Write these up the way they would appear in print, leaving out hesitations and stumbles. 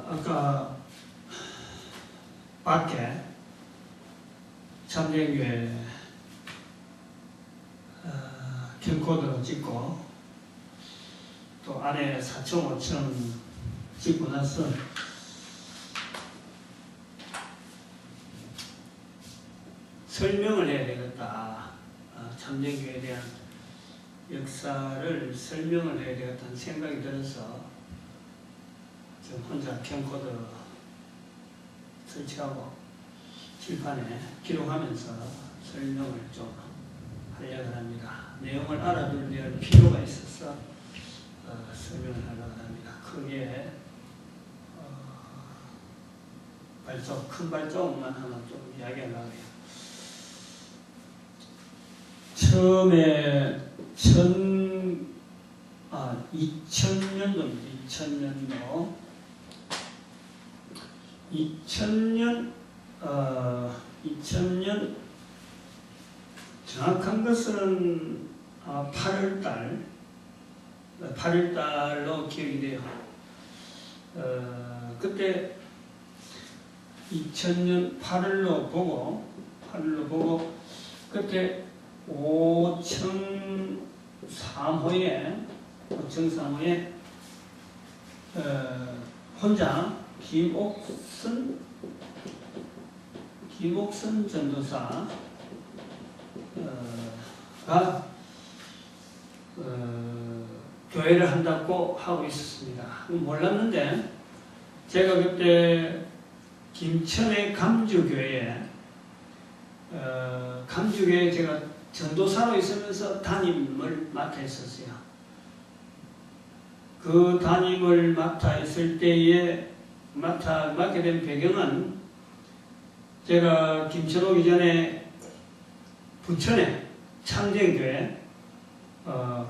아까 밖에 참여교회 캠코더로 찍고 또 안에 4층, 5층 찍고 나서 설명을 해야 되겠다. 참여교회에 대한 역사를 설명을 해야 되겠다는 생각이 들어서 지금 혼자 캠코더 설치하고 칠판에 기록하면서 설명을 좀 하려고 합니다. 내용을 알아둘 필요가 있어서 설명을 하려고 합니다. 크게 큰 발자국만 하나 좀 이야기하려고 해요. 처음에 2000년도 2000년 정확한 것은 8월달로 기억이 돼요. 그때 2000년 8월로 보고 그때 5층 3호에 혼자 김옥선 전도사가 교회를 한다고 하고 있었습니다. 몰랐는데 제가 그때 김천의 감주교회에 제가 전도사로 있으면서 담임을 맡아 있었어요. 그 담임을 맡아 있을 때에 맡게 된 배경은 제가 김천 오기 전에 부천에 창정교회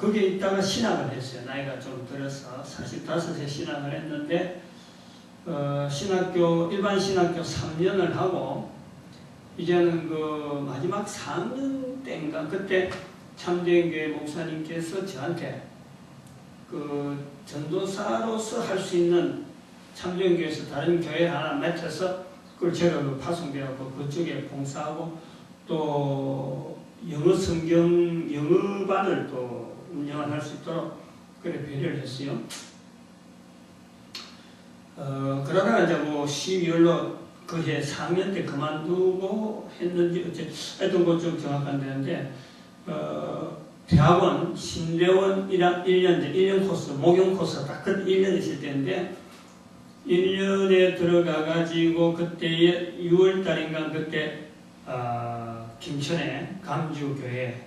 거기에 있다가 신학을 했어요. 나이가 좀 들어서 45세 신학을 했는데 일반 신학교 3년을 하고 이제는 그 마지막 4학년 때인가 그때 참정교회 목사님께서 저한테 그 전도사로서 할 수 있는 참정교회에서 다른 교회 하나 맡아서 그걸 제가 파송되었고 그쪽에 봉사하고 또 영어반을 또 운영을 할 수 있도록 그래 배려를 했어요. 그러다가 이제 12월로 그해 4학년 때 그만두고 했는지 하여튼 그좀 정확한 데인데 대학원 신대원 1년 코스 목용 코스 딱 그 1년 있을 때인데 1년에 들어가가지고 그때에 6월달인가 그때 김천의 감주교회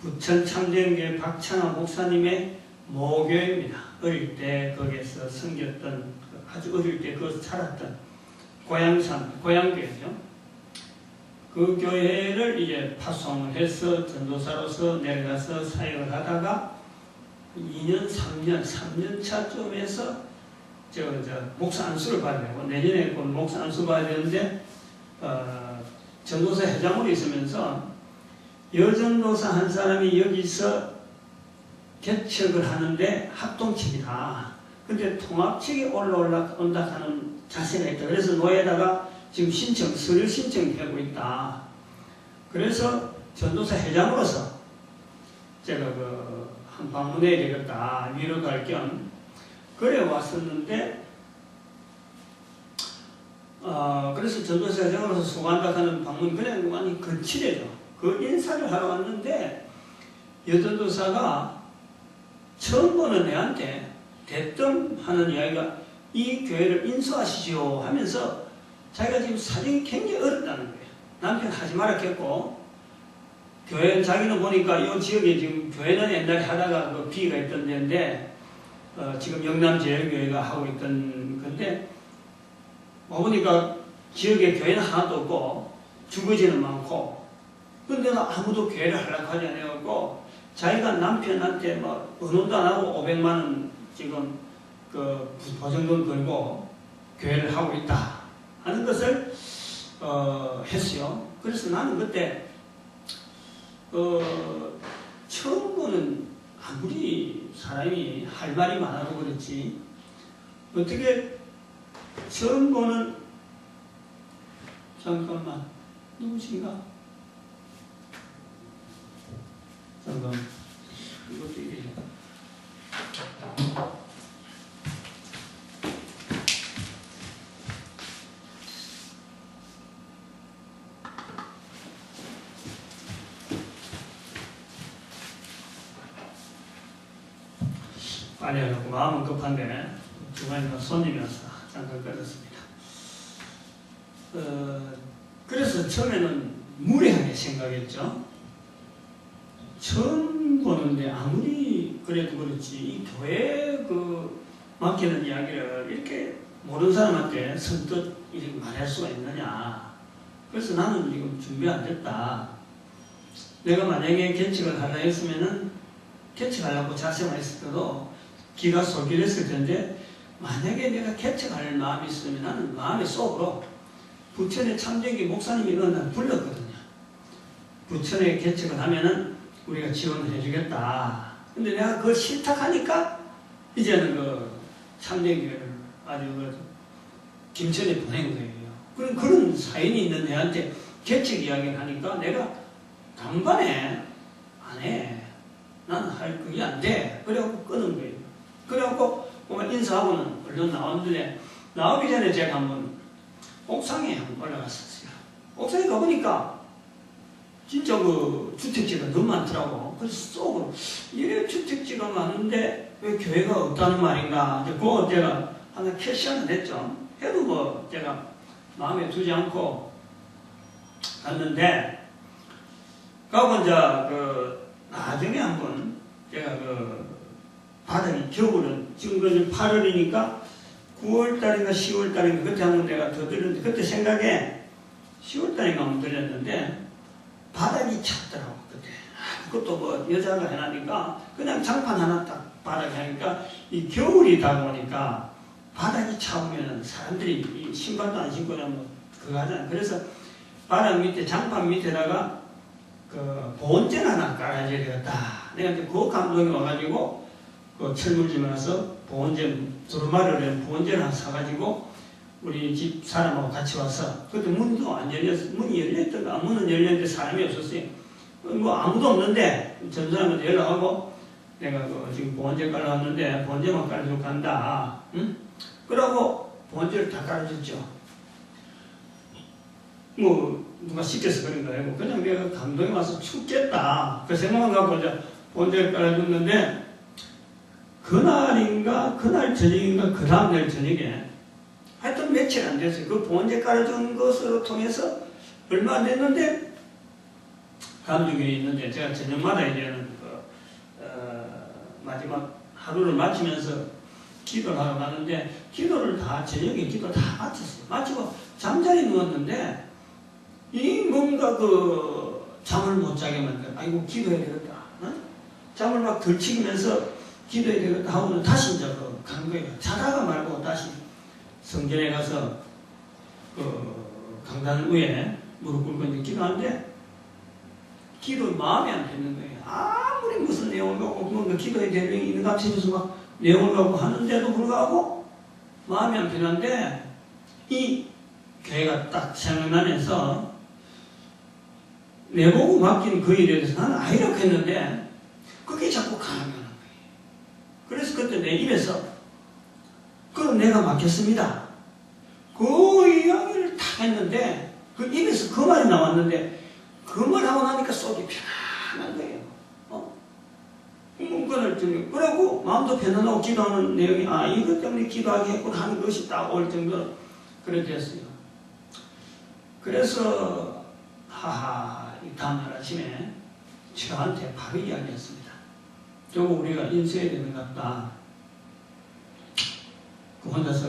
부천 참정교회 박창환 목사님의 모교입니다. 어릴 때 거기에서 섬겼던 아주 어릴 때 거기서 살았던 고향교회죠. 그 교회를 이제 파송을 해서 전도사로서 내려가서 사역을 하다가 2년, 3년 차쯤에서 저 목사 안수를 받아야 되고 내년에 곧 목사 안수 받아야 되는데 전도사 회장으로 있으면서 여전도사 한 사람이 여기서 개척을 하는데 합동측이다. 근데 통합측이 올라온다 하는 자세가 있다. 그래서 노예다가 지금 서류 신청하고 있다. 그래서 전도사 회장으로서 제가 한 방문해야 되겠다. 위로 갈 겸 그래 왔었는데 그래서 전도사 회장으로서 수고한다 하는 방문 그냥 완전히 거칠해져. 그 인사를 하러 왔는데 여전도사가 처음 보는 애한테 대뜸 하는 이야기가 이 교회를 인수하시죠 하면서 자기가 지금 사정이 굉장히 어렵다는 거예요. 남편 하지 말라 했고 교회 자기는 보니까 이 지역에 지금 교회는 옛날에 하다가 그 비가 있던 데인데 지금 영남제일교회가 하고 있던 건데 보니까 지역에 교회는 하나도 없고 주거지는 많고 근데 아무도 교회를 하려고 하지 않아갖고 자기가 남편한테 뭐 은혼도 안 하고 500만 원 지금 그 보증금 걸고 교회를 하고 있다 하는 것을 했어요. 그래서 나는 그때 처음 보는, 아무리 사람이 할 말이 많아도 그렇지, 어떻게 처음 보는, 잠깐만, 누구신가? 잠깐, 이것도 이래. 빨리 하려고 마음은 급한데 중간에 손님이 와서 잠깐 끊었습니다. 그래서 처음에는 무례하게 생각했죠. 처음 보는데 아무리 그래도 그렇지 이 교회 맡기는 이야기를 이렇게 모르는 사람한테 선뜻 이렇게 말할 수가 있느냐. 그래서 나는 지금 준비 안 됐다. 내가 만약에 개척을 하려 했으면은 개척하려고 작정을 했을 때도 기가 솔깃했을 텐데, 만약에 내가 개척할 마음이 있으면 나는 마음의 속으로 부천의 참정기 목사님이 난 불렀거든요. 부천에 개척을 하면은 우리가 지원을 해주겠다. 근데 내가 그걸 실탁하니까 이제는 참정기를 아주 김천에 보낸 거예요. 그런 사연이 있는 애한테 개척 이야기를 하니까 내가 단번에 안 해. 나는 그게 안 돼. 그래갖고 끊은 거예요. 그래갖고 인사하고는 얼른 나왔는데, 나오기 전에 제가 한번 옥상에 한번 올라갔었어요. 옥상에 가보니까 진짜 주택지가 너무 많더라고. 그래서 속으로 이래 주택지가 많은데 왜 교회가 없다는 말인가. 그거 제가 하나 캐시하는 했죠. 해도 제가 마음에 두지 않고 갔는데, 가고 이제 나중에 한번 제가 바닥이 겨울은 지금 8월이니까 9월달인가 10월달인가 그때 한번 내가 더 들었는데, 그때 생각에 10월달인가 한번 들렸는데 바닥이 찼더라고. 그때 그것도 여자가 해놨으니까 그냥 장판 하나 딱 바닥에 하니까 이 겨울이 다가오니까 바닥이 차오면 사람들이 이 신발도 안 신고 그거 하잖아. 그래서 바닥 밑에 장판 밑에다가 보온재 하나 깔아줘야 되겠다. 내가 그 감독이 와가지고 철물점에 와서 보온재, 두루마리를 보온재를 하나 사가지고 우리 집 사람하고 같이 와서, 그때 문도 안 열렸어. 문이 열렸던가, 문은 열렸는데 사람이 없었어요. 아무도 없는데 전 사람한테 연락하고 내가 지금 보온재 깔아왔는데 보온재만 깔아주고 간다. 응? 그러고 보온재를 다 깔아줬죠. 누가 시켜서 그런 거예요. 그냥 내가 감동이 와서 춥겠다. 그 생각만 갖고 이제 보온재를 깔아줬는데, 그날 저녁인가, 그 다음날 저녁에, 하여튼 며칠 안 됐어요. 그 보온재 깔아준 것으로 통해서 얼마 안 됐는데, 감독이 있는데, 제가 저녁마다 이제는 마지막 하루를 마치면서 기도를 하러 가는데, 기도를 저녁에 기도 다 마쳤어요. 마치고 잠자리 누웠는데, 뭔가 잠을 못 자게 만들어. 아이고, 기도해야 되겠다. 어? 잠을 막 들치면서 기도해야 되겠다 하고는 다시 이제 간 거예요. 자다가 말고 다시 성전에 가서 강단 위에 무릎 꿇고 이제 기도하는데, 기도 마음에 안 드는 거예요. 아무리 무슨 내용을 갖고 뭔가 기도해야 될 내용이 있는 것 같으면서 막 내용을 갖고 하는데도 불구하고 마음에 안 드는데, 이 교회가 딱 생각나면서 내보고 맡긴 그 일에 대해서 나는 아이라고 했는데 그게 자꾸 가능한 거예요. 그래서 그때 내 입에서 그럼 내가 맡겼습니다. 그 이야기를 다 했는데, 그 입에서 그 말이 나왔는데 그 말하고 나니까 속이 편안한 거예요. 문건을 좀 그러고 마음도 편안하고 기도하는 내용이 이것 때문에 기도하게 했구나 하는 것이 딱 올 정도로 그렇게 됐어요. 그래서 이 다음날 아침에 저한테 바로 이야기했습니다. 저거 우리가 인수해야 되는 것 같다. 혼자서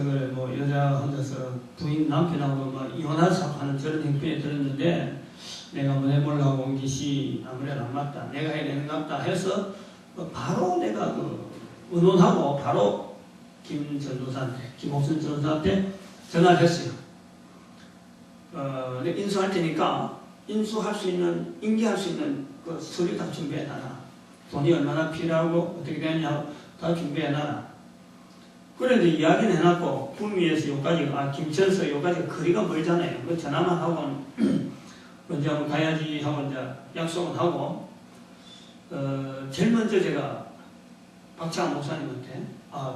여자 혼자서 부인 남편하고 이혼할 사고 하는 저런 행편에 들었는데, 내가 한번 해보려고 온 것이 아무래도 안 맞다. 내가 해야 되는 것 같다 해서 바로 내가 의논하고 바로 김옥순 전도사한테 전화를 했어요. 내가 인수할 테니까 인수할 수 있는, 인계할 수 있는 그 서류 다 준비해놔라. 돈이 얼마나 필요하고 어떻게 되느냐 다 준비해놔라. 그래도 이야기는 해놨고, 구미에서 여기까지, 김천에서 여기까지 거리가 멀잖아요. 그 전화만 하고, 언제 한번 가야지 하고 이제 약속은 하고, 제일 먼저 제가 박창환 목사님한테,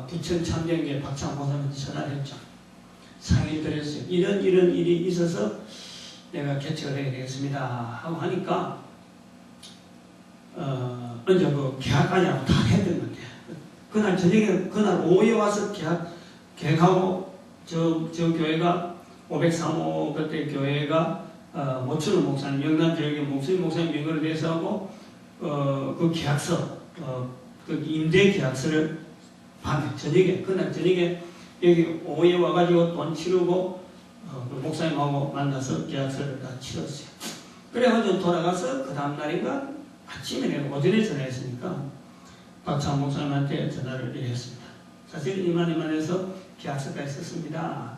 부천 참전교회 박창환 목사님한테 전화를 했죠. 상의를 드렸어요. 이런 일이 있어서 내가 개척을 하게 되겠습니다. 하고 하니까, 언제 그 계약까지 하고 다 했던 건데, 그날 저녁에, 그날 오후에 와서 계약하고, 저 교회가, 503호 그때 교회가, 모춘호 목사님, 영남 지역의 목사님 연결을 돼서 하고, 그 계약서, 그 임대 계약서를 밤에, 저녁에, 그날 저녁에 여기 오후에 와가지고 돈 치르고, 그 목사님하고 만나서 계약서를 다 치렀어요. 그래가지고 돌아가서 그 다음날인가 아침에 내가 오전에 전화했으니까, 박창환 목사님한테 전화를 했습니다. 사실 이만해서 계약서까지 썼습니다.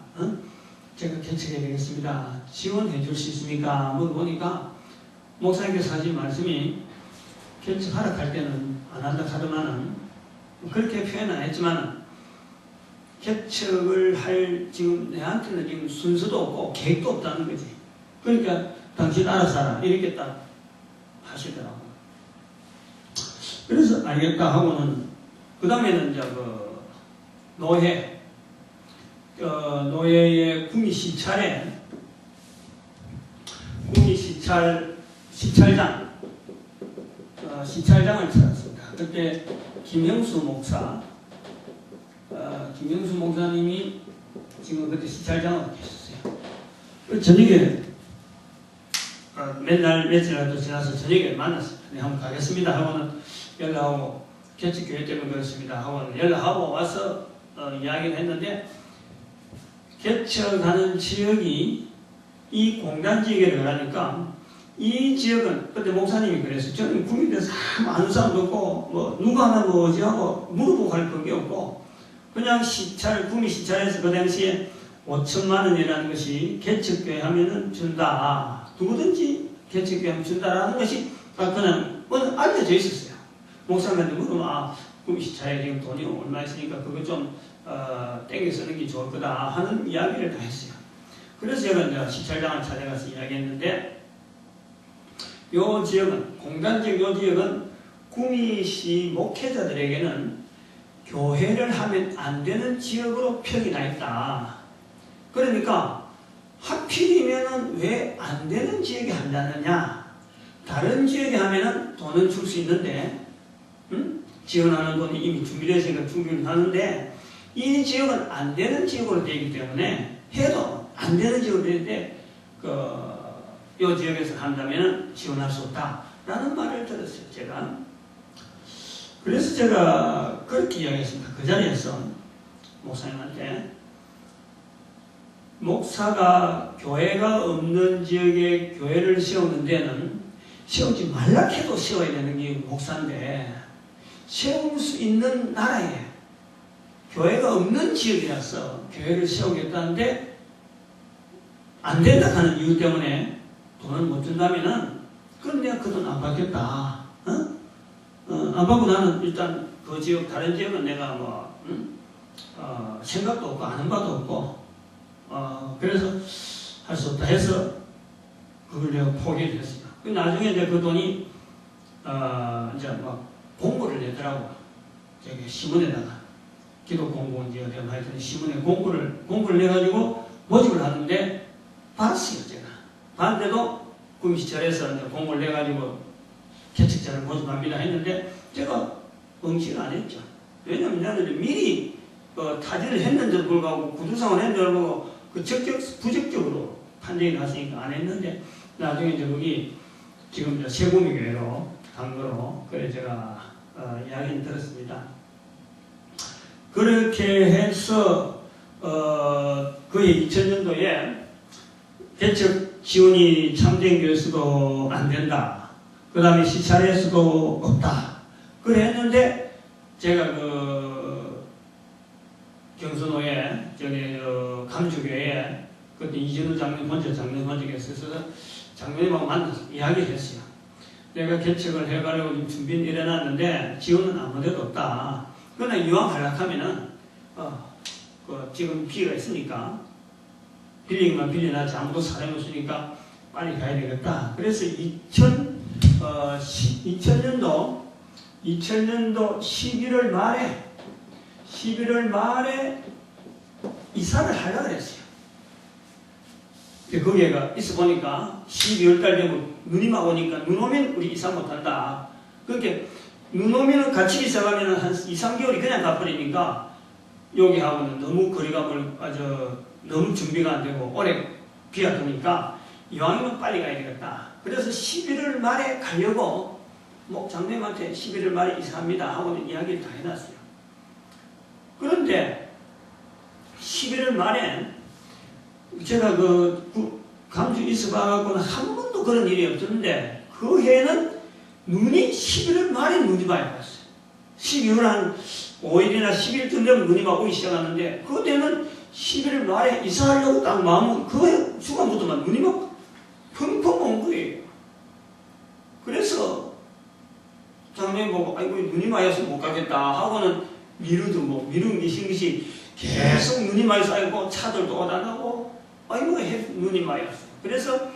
제가 개척해야 되겠습니다. 지원해 줄 수 있습니까? 물어보니까 목사님께서 하신 말씀이 개척하라 할 때는 안 한다 하더만은 그렇게 표현 안 했지만 개척을 할 지금 내한테는 지금 순서도 없고 계획도 없다는 거지. 그러니까 당신 알아서 하라 이렇게 딱 하시더라고요. 그래서 알겠다 하고는 그 다음에는 이제 그 노예의 구미 시찰장을 찾았습니다. 그때 김형수 목사님이 지금 그때 시찰장으로 계셨어요. 저녁에 맨날 며칠이라도 지나서 저녁에 만났습니다. 네, 한번 가겠습니다 하고는 연락하고 개척교회 때문에 그렇습니다 하고는 연락하고 와서 이야기를 했는데 개척하는 지역이 이 공단 지역이라고 하니까 이 지역은 그때 목사님이 그랬어요. 저는 구민에서 아는 사람도 없고 뭐 누가 하나 뭐지 하고 물어보고 할 그게 없고 그냥 구미 시찰에서 그 당시에 5천만 원이라는 것이 개척교회 하면은 준다. 누구든지 개척교회 하면 준다라는 것이 그냥 알려져 있었어요. 목사님한테 물으면 구미 시찰에 지금 돈이 얼마 있으니까 그거 좀 땡겨 쓰는 게 좋을 거다 하는 이야기를 다 했어요. 그래서 제가 이제 시찰장을 찾아가서 이야기했는데 요 지역은 공단지역 요 지역은 구미시 목회자들에게는 교회를 하면 안 되는 지역으로 표기 나 있다. 그러니까 하필이면은 왜 안 되는 지역에 한다느냐? 다른 지역에 하면은 돈은 줄 수 있는데, 지원하는 돈이 이미 준비되어 있으니까 준비를 하는데, 이 지역은 안 되는 지역으로 되기 때문에 해도 안 되는 지역으로 되는데, 이 지역에서 한다면은 지원할 수 없다라는 말을 들었어요. 제가. 그래서 제가 그렇게 이야기했습니다. 그 자리에서 목사님한테. 목사가 교회가 없는 지역에 교회를 세우는 데는 세우지 말라 해도 세워야 되는 게 목사인데 세울 수 있는 나라에 교회가 없는 지역이라서 교회를 세우겠다는데 안 된다 하는 이유 때문에 돈을 못 준다면은 그럼 내가 그 돈 안 받겠다. 안 받고 나는 일단 그 지역 다른 지역은 내가 생각도 없고 아는 바도 없고 그래서 할 수 없다 해서 그걸 내가 포기를 했습니다. 나중에 이제 그 돈이 이제 공고를 내더라고. 저기 신문에다가 기독 공고인지 어디 하여튼 신문에 공고를 내가지고 모집을 하는데 받았어요. 제가 받는데도 구미시찰에서 이제 공고를 내가지고 개척자를 모집합니다 했는데 제가 응시를 안 했죠. 왜냐면 나는 미리 타진을 했는데도 불구하고 구두상을 했는데도 불구하고 부적격으로 판정이 났으니까 안 했는데 나중에 이제 거기 지금 이제 세구미교회로 간 거로 그래 제가 이야기를 들었습니다. 그렇게 해서 거의 2000년도에 개척 지원이 참전교회에서도 안 된다. 그 다음에 시찰에서도 없다. 그래 했는데 제가 경선호에 저기 감주교회에 그때 이진우 장로님 혼자 있었어서 장로님하고 만나서 이야기를 했어요. 내가 개척을 해가려고 준비는 일어났는데 지원은 아무데도 없다. 그러나 이왕 하락하면은 지금 기회가 있으니까 빌리기만 빌려놨지 아무도 사람이 없으니까 빨리 가야 되겠다. 그래서 2000년도 11월 말에 이사를 하려고 했어요. 거기가 있어 보니까 12월 달 되면 눈이 막 오니까 눈 오면 우리 이사 못한다. 그렇게 눈 오면 같이 이사가면 한 2, 3개월이 그냥 가버리니까 여기하고는 너무 거리감을 너무 준비가 안 되고 오래 비가 드니까 이왕이면 빨리 가야 되겠다. 그래서 11월 말에 가려고 장로님한테 11월 말에 이사합니다 하고는 이야기를 다 해놨어요. 그런데 11월 말에 제가 감주 있어봐갖고는 한 번도 그런 일이 없었는데 그 해에는 눈이 11월 말에 눈이 많이 왔어요. 12월 한 5일이나 10일쯤 되면 눈이 막 오기 시작하는데 그때는 11월 말에 이사하려고 딱 마음은 그 순간부터만 눈이 막 펑펑 온 거예요. 그래서 장로님 보고 아이고 눈이 많이 와서 못 가겠다 하고는 미루는 것이 계속 눈이 많이 쌓이고 차들도 오다 나고 아이고 눈이 많이 왔어요. 그래서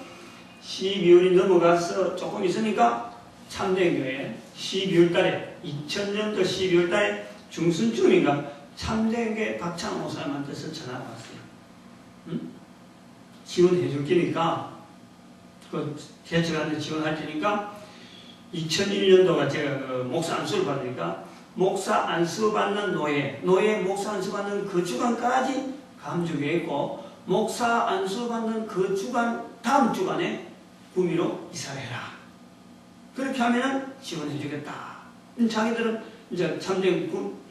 12월이 넘어가서 조금 있으니까 참대교회 12월 달에 2000년도 12월 달에 중순쯤인가 참대교회 박찬호 목사님한테서 전화가 왔어요. 지원해 줄 테니까 개척하는데 지원할 테니까 2001년도가 제가 목사 안수를 받으니까 목사 안수 받는 노예 목사 안수 받는 그 주간까지 감주교에 있고 목사 안수 받는 그 주간 다음 주간에 구미로 이사를 해라. 그렇게 하면은 지원해 주겠다. 자기들은 이제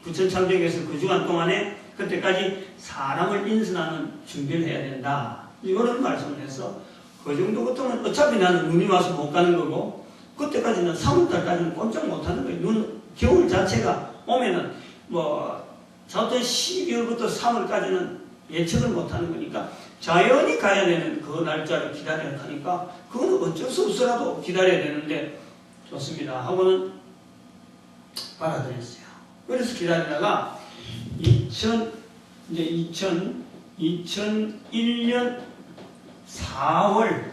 부천 참정에서 그 주간 동안에 그때까지 사람을 인선하는 준비를 해야 된다. 이런 말씀을 해서 그 정도부터는 어차피 나는 눈이 와서 못 가는 거고 그때까지는 3월달까지는 꼼짝 못 하는 거예요. 겨울 자체가 오면은 저도 12월부터 3월까지는 예측을 못 하는 거니까 자연히 가야 되는 그 날짜를 기다려야 하니까 그거는 어쩔 수 없어라도 기다려야 되는데 좋습니다 하고는 받아들였어요. 그래서 기다리다가 2001년 4월에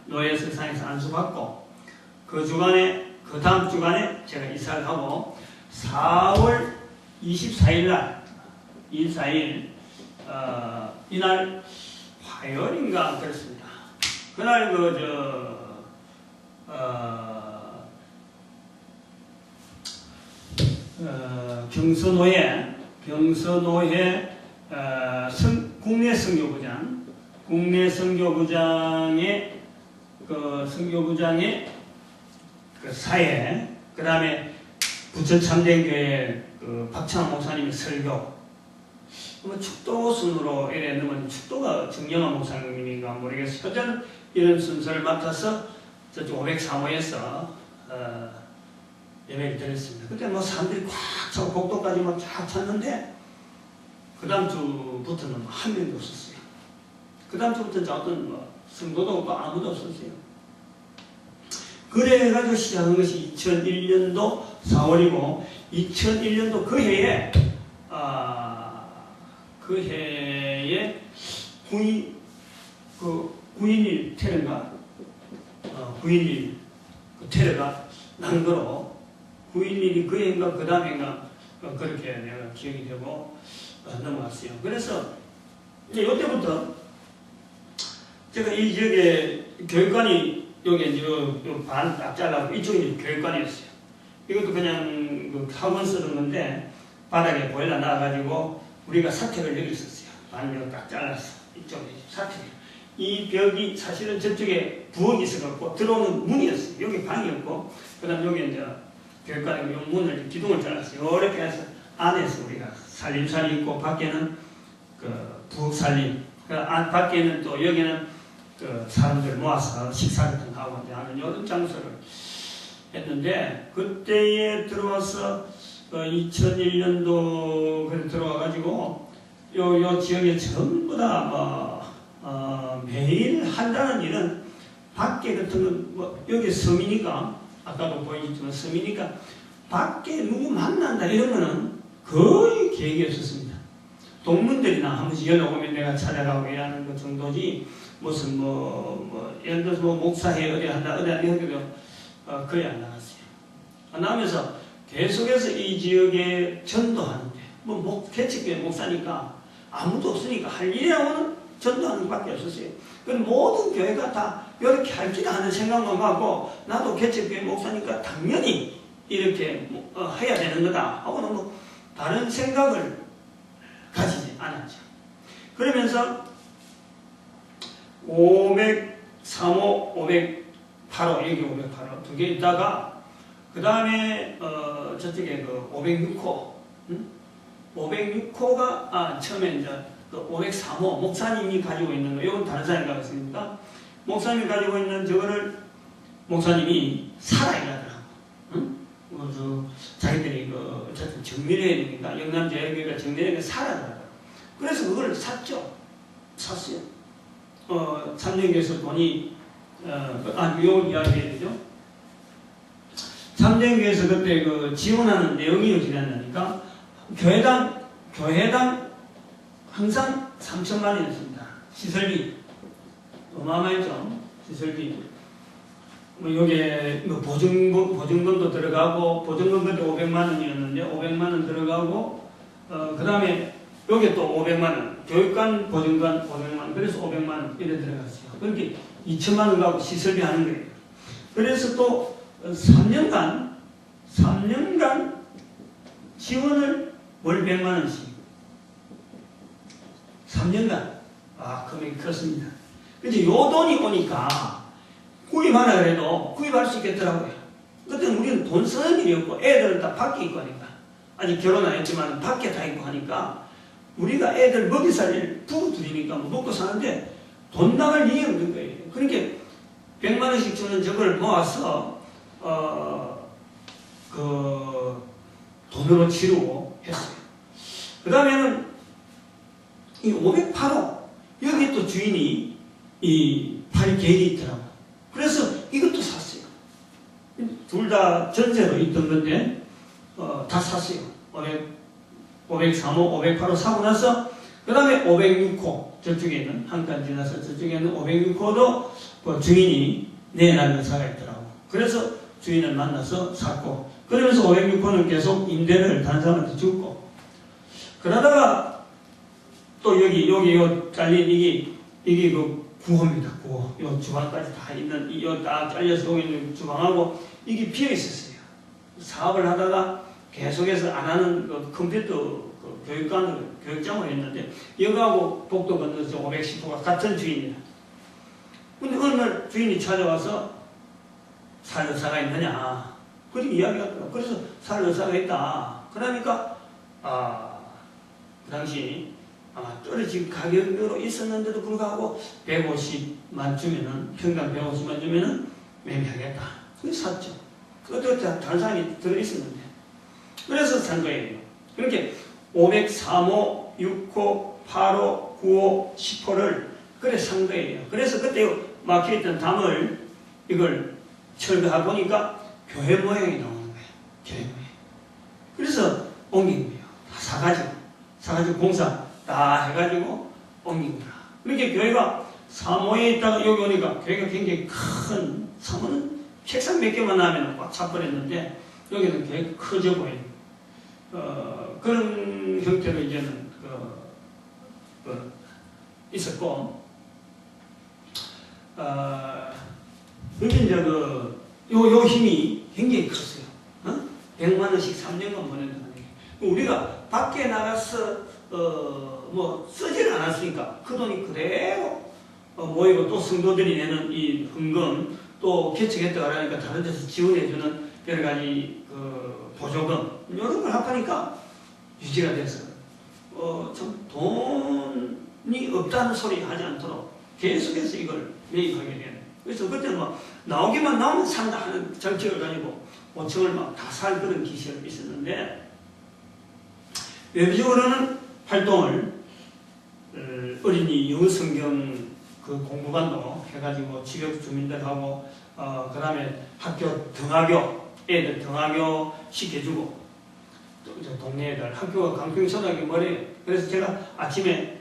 노예 석상에서 안수받고 그 다음 주간에 제가 이사를 하고 4월 24일 이날 화요일인가 그렇습니다. 그날 경서노회 국내 선교부장의 사회, 그 다음에 부천 참대교회 박찬호 목사님의 설교, 축도 순으로 이래 넣으면 축도가 정영환 목사님인가 모르겠어요. 저는 이런 순서를 맡아서 저쪽 503호에서 예배를 드렸습니다. 그때 사람들이 꽉 차고 복도까지 쫙 찼는데 그 다음 주부터는 한 명도 없었어요. 그 다음 주부터는 어떤 성도도 없고 아무도 없었어요. 그래가지고 시작한 것이 2001년도 4월이고 2001년도 그 해에 구인일 테러가 9.11 테러가 난 거로 9.11이 그 해인가 그 다음인가 그렇게 내가 기억이 되고 넘어갔어요. 그래서 이제 이때부터 제가 이 지역에 교육관이 여기 이제 반 딱 잘라고 이쪽이 교육관이었어요. 이것도 그냥 학원 쓰는 건데 바닥에 보일러 놔가지고 우리가 사택을 여기 있었어요. 반을 딱 잘랐어. 이쪽에 사택. 이 벽이 사실은 저쪽에 부엌이 있어갖고 들어오는 문이었어요. 여기 방이었고 그다음 여기 이제 교육관에 요 문을 기둥을 잘랐어요. 이렇게 해서 안에서 우리가 살림살이 있고 밖에는 부엌 살림. 밖에는 또 여기는 사람들 모아서 식사 같은 거 하고 하는 이런 장소를 했는데 그때에 들어와서 2001년도 들어와가지고 요 지역에 전부 다 매일 한다는 일은 밖에 같은 건 여기 섬이니까 아까도 보여줬지만 섬이니까 밖에 누구 만난다 이런 거는 거의 계획이 없었습니다. 동문들이나 한 번씩 연락 오면 내가 찾아가고 이러는 것 정도지 무슨 예를 들어서 목사회 어디 한다 어디 하기도 거의 안 나갔어요. 안 나가면서 계속해서 이 지역에 전도하는데 개척교회 목사니까 아무도 없으니까 할 일이라고는 전도하는 것밖에 없었어요. 그럼 모든 교회가 다 이렇게 할 줄 아는 생각만 갖고 나도 개척교회 목사니까 당연히 이렇게 해야 되는 거다 하고는 다른 생각을 가지지 않았죠. 그러면서 503호, 508호, 여기 508호 두 개 있다가 그 다음에 저쪽에 그 506호 506호가 처음에 이제 503호 목사님이 가지고 있는 거, 이건 다른 사람이 가지고 있습니다. 목사님이 가지고 있는 저거를 목사님이 사라야 하더라고. 자기들이 어쨌든 정리를 해야 되니까 영남제일교회가 정리를 해야 사라더라고. 그래서 그걸 샀죠. 샀어요. 참정교회에서 돈이 요 이야기 해야 되죠. 참정교회에서 그때 지원하는 내용이 어떻게 된다니까 교회당 항상 3천만 원이었습니다. 시설비 어마어마했죠. 시설비 여기에 보증금도 들어가고 보증금 그때 500만 원이었는데 500만 원 들어가고 그 다음에 여기 또 500만 원 교육관 보증관 500만 원 그래서 500만 원 이래 들어갔어요. 그렇게 2천만 원 가고 시설비 하는 거예요. 그래서 또 3년간 지원을 월 100만 원씩 3년간 금액이 컸습니다. 근데 요 돈이 오니까 구입하라 그래도 구입할 수 있겠더라고요. 그때는 우리는 돈 쓰는 일이 없고 애들은 다 밖에 있고 하니까 아직 결혼 안 했지만 밖에 다 있고 하니까 우리가 애들 먹이 살릴 부부 둘이니까 먹고 사는데 돈 나갈 일이 없는 거예요. 그러니까 100만 원씩 주는 저걸 모아서 돈으로 치르고 했어요. 그 다음에는 이 508호 여기 또 주인이 팔 계획이 있더라고요. 그래서 이것도 샀어요. 둘 다 전세로 있던 건데 다 샀어요. 503호, 508호 사고 나서 그 다음에 506호 저쪽에는 한 칸 지나서 저쪽에는 506호도 주인이 내날 의사가 있더라고. 그래서 주인을 만나서 샀고 그러면서 506호는 계속 임대를 다른 사람한테 줬고 그러다가 또 여기 잘린 이게 구호입니다. 구호. 요 주방까지 다 있는 이 딱 잘려서 여기 있는 주방하고 이게 비어 있었어요. 사업을 하다가 계속해서 안 하는 컴퓨터 교육장을 했는데 여기하고 복도 건너서 510호가 같은 주인이다. 근데 어느 날 주인이 찾아와서 살 의사가 있느냐 그렇게 이야기가 하더라고요. 그래서 살 의사가 있다. 그러니까 그 당시 떨어진 가격으로 있었는데도 불구하고 150만 주면은 평당 150만 주면은 매매하겠다. 그래서 샀죠. 그것도 다른 사람이 들어있었는데 그래서 산 거예요. 그렇게 503호, 6호, 8호, 9호, 10호를 그래 산 거예요. 그래서 그때 막혀있던 담을 이걸 철거하고 보니까 교회 모양이 나오는 거예요. 교회 모양. 그래서 옮긴 거예요. 다 사가지고 공사 다 해가지고 옮긴 거라. 그렇게 교회가 3호에 있다가 여기 오니까 교회가 굉장히 큰 3호는 책상 몇 개만 하면 꽉 차버렸는데 여기는 교회가 커져 보이는 그런 형태로 이제는 있었고 여기 이제 요 힘이 굉장히 컸어요. 100만 원씩 3년간 보낸다는 게 우리가 밖에 나가서 쓰지를 않았으니까 그 돈이 그대로 모이고 또 성도들이 내는 이 헌금 또 개척했다고 하니까 다른 데서 지원해주는 여러 가지 보조금 이런 걸 합하니까 유지가 돼서 좀 돈이 없다는 소리 하지 않도록 계속해서 이걸 매입하게 되는. 그래서 그때 나오기만 나오면 산다 하는 정책을 가지고 5층을 다 살 그런 기세가 있었는데 외부적으로는 활동을 어린이 영어 성경 그 공부반도 해가지고 지역 주민들하고 그 다음에 학교 등하교 애들 등하교 시켜주고 또 동네 애들 학교가 강평천하게 멀어요. 그래서 제가 아침에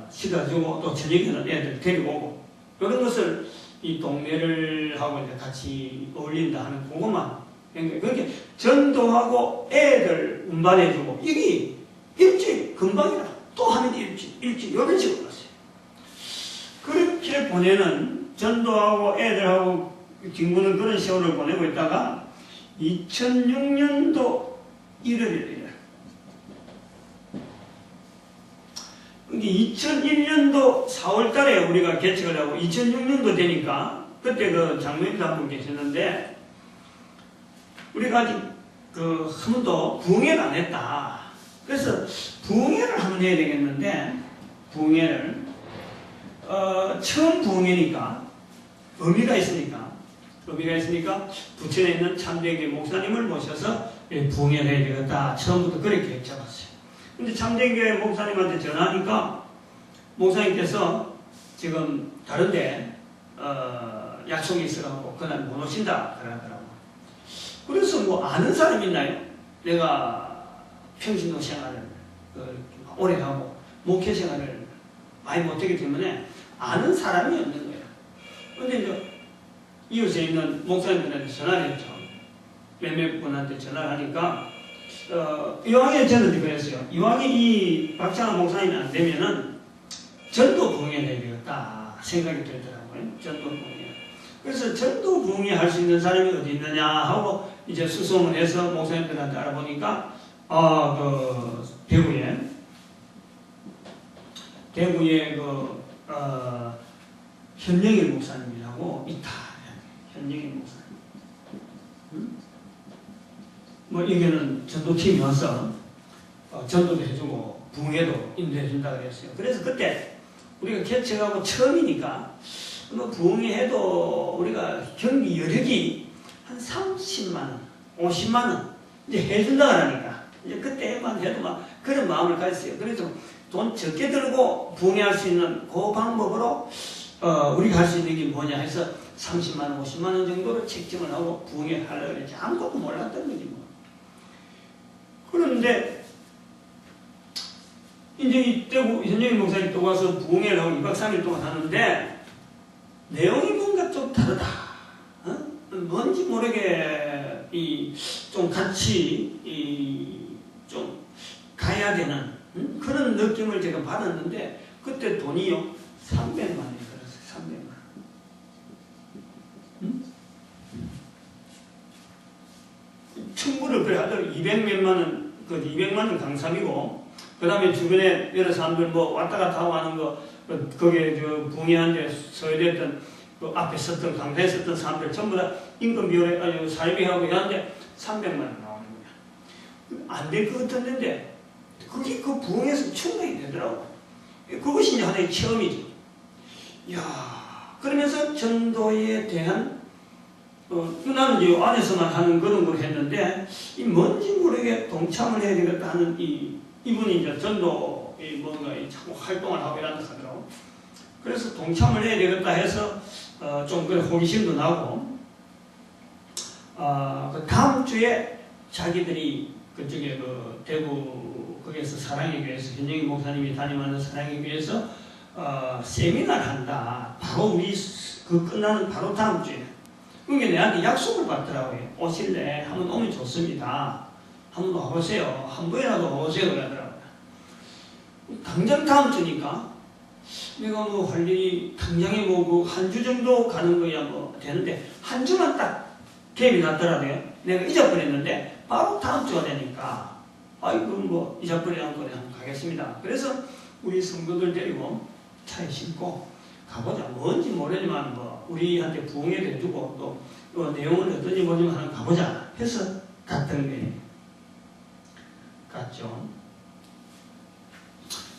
시켜주고 또 저녁에는 애들 데리고 오고 이런 것을 이 동네를 하고 이제 같이 어울린다 하는 그것만 그렇게 전도하고 애들 운반해주고 이게 일주일 금방이라 또 하면 일주일 이런 식으로 갔어요. 그렇게 보내는 전도하고 애들하고 뒷문은 그런 세월을 보내고 있다가 2006년도 1월이에요. 그게 2001년도 4월 달에 우리가 개척을 하고 2006년도 되니까 그때 그 장로님도 한 분 계셨는데 우리가 아직 한 번도 부흥회를 안 했다. 그래서 부흥회를 한번 해야 되겠는데 부흥회를 처음 부흥회니까 의미가 있으니까 부천에 있는 참되게 목사님을 모셔서 부흥회를 해야 되겠다. 처음부터 그렇게 계획 잡았어요. 근데 참되게 목사님한테 전화하니까 목사님께서 지금 다른데 약속이 있어갖고 그날 못 오신다 그러더라고요. 그래서 뭐 아는 사람 있나요? 내가 평신도 생활을 오래 하고 목회 생활을 많이 못하기 때문에 아는 사람이 없는 거예요. 근데 이제 이웃에 있는 목사님들한테 전화를 했죠. 몇몇 분한테 전화를 하니까 이왕에 저는 그랬어요. 이왕에 이 박찬호 목사님이 안 되면은 전도 부흥회 해야 되겠다 생각이 들더라고요. 전도 부흥회. 그래서 전도 부흥회 할 수 있는 사람이 어디 있느냐 하고 이제 수송을 해서 목사님들한테 알아보니까 대구에 현영일 목사님이라고 있다. 현영일 목사님. 뭐 여기는 전도팀이 와서 전도도 해주고 부흥회도 인도해준다 그랬어요. 그래서 그때 우리가 개척하고 처음이니까 뭐 부흥회 해도 우리가 경비 여력이 한 30만원, 50만원 이제 해준다 그러니까 이제 그때만 해도 막 그런 마음을 가졌어요. 그래서 돈 적게 들고 부흥회 할 수 있는 그 방법으로 우리가 할 수 있는 게 뭐냐 해서 30만원, 50만원 정도로 책정을 하고 부흥회 하려고 그랬지. 아무것도 몰랐던 거지 뭐. 그런데 이제 이때고 현영일 목사님 또 와서 부흥회를 하고 2박 3일 동안 하는데 내용이 뭔가 좀 다르다. 뭔지 모르게 좀 같이 좀 가야 되는 그런 느낌을 제가 받았는데 그때 돈이요 300만 원이 들었어요. 300만 원. 충분을 그래 하더라도 200몇만 원, 200만 원 강삼이고 그 다음에 주변에 여러 사람들 뭐 왔다 갔다 하고 하는 거 거기에 부흥회하는데 소외됐던 앞에 썼던 강사에 썼던 사람들 전부 다 인건 비용에 사회비하고 하는데 300만 원 나오는 거야. 안 될 것 같았는데 그게 그 부흥에서 충분히 되더라고. 그것이 이제 하나의 체험이죠. 이야, 그러면서 전도에 대한 나는 이제 안에서만 하는 그런 걸 했는데 이 뭔지 모르게 동참을 해야 되겠다 하는 이분이 이제 전도 뭔가 자꾸 활동을 하고 이런다 하더라고. 그래서 동참을 해야 되겠다 해서 좀 그래 호기심도 나고 그 다음 주에 자기들이 그쪽에 대구 거기에서 사랑의 교회에서 현영희 목사님이 담임하는 사랑의 교회에서 세미나를 한다. 바로 우리 끝나는 바로 다음 주에. 그게 내한테 약속을 받더라고요. 오실래? 한번 오면 좋습니다. 한번 와보세요. 한 번이라도 와보세요. 그러더라고요. 당장 다음 주니까 내가 뭐 할 일이 당장에 한 주 정도 가는 거야 뭐 되는데 한 주만 딱 갭이 났더라고요. 내가 잊어버렸는데 바로 다음 주가 되니까 아이고 뭐 잊어버리지 않고 한번 가겠습니다. 그래서 우리 성도들 데리고 차에 싣고 가보자. 뭔지 모르지만 뭐 우리한테 부흥회도 해주고 또 내용은 어떤지 모르지만 한번 가보자 해서 갔던 거예요. 갔죠.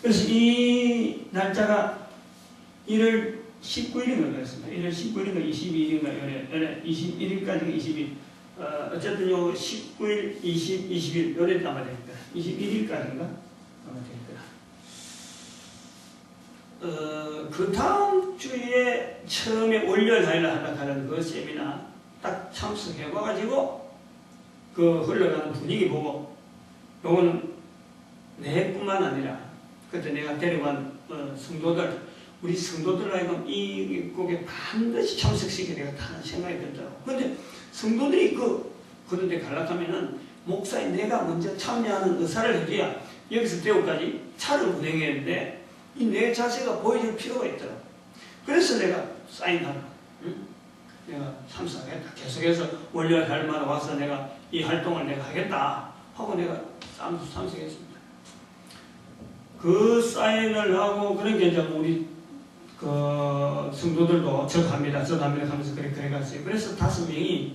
그래서 이 날짜가 1월 19일인가 그랬습니다. 1월 19일인가 22일인가 21일까지가 20일. 어쨌든 요 19일, 20, 21일 요래 아마 됩니다. 21일까지인가 아마 됩니다. 그 다음 주에 처음에 월요일 날에 하는 그 세미나 딱 참석해봐가지고 그 흘러가는 분위기 보고 요거는 내뿐만 아니라 그때 내가 데려간 성도들 우리 성도들 하여금 이 곡에 반드시 참석시켜야 되겠다 하는 생각이 들더라고. 근데 성도들이 그런데 갈락하면은 목사인 내가 먼저 참여하는 의사를 해줘야 여기서 대우까지 차를 운행해야 되는데 이 내 자세가 보여줄 필요가 있더라고. 그래서 내가 사인하라. 응? 내가 참석하겠다. 계속해서 월요일 날마다 와서 내가 이 활동을 내가 하겠다 하고 내가 참석했습니다. 그 사인을 하고 그런 게 이제 우리 그 성도들도 저도 합니다 하면서 그래 갔어요. 그래서 5명이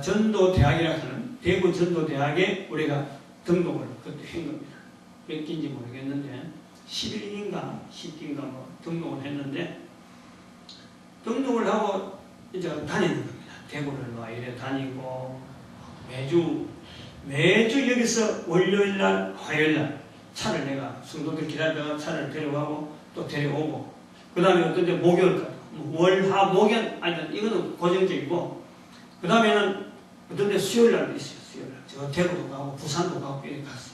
전도대학이라고 하는 대구 전도대학에 우리가 등록을 그때 한 겁니다. 몇 개인지 모르겠는데 11인가 10개인가 뭐 등록을 했는데 등록을 하고 이제 다니는 겁니다. 대구를 막 이래 다니고 매주 여기서 월요일날 화요일날 차를 내가 성도들 기다리다가 차를 데려가고 또 데려오고 그 다음에 어떤 데 목요일까지 월화 목연 아니 이거는 고정적이고 그 다음에는 어떤 데 수요일날도 있어요. 수요일날 저 대구도 가고 부산도 가고 이렇게 갔어요.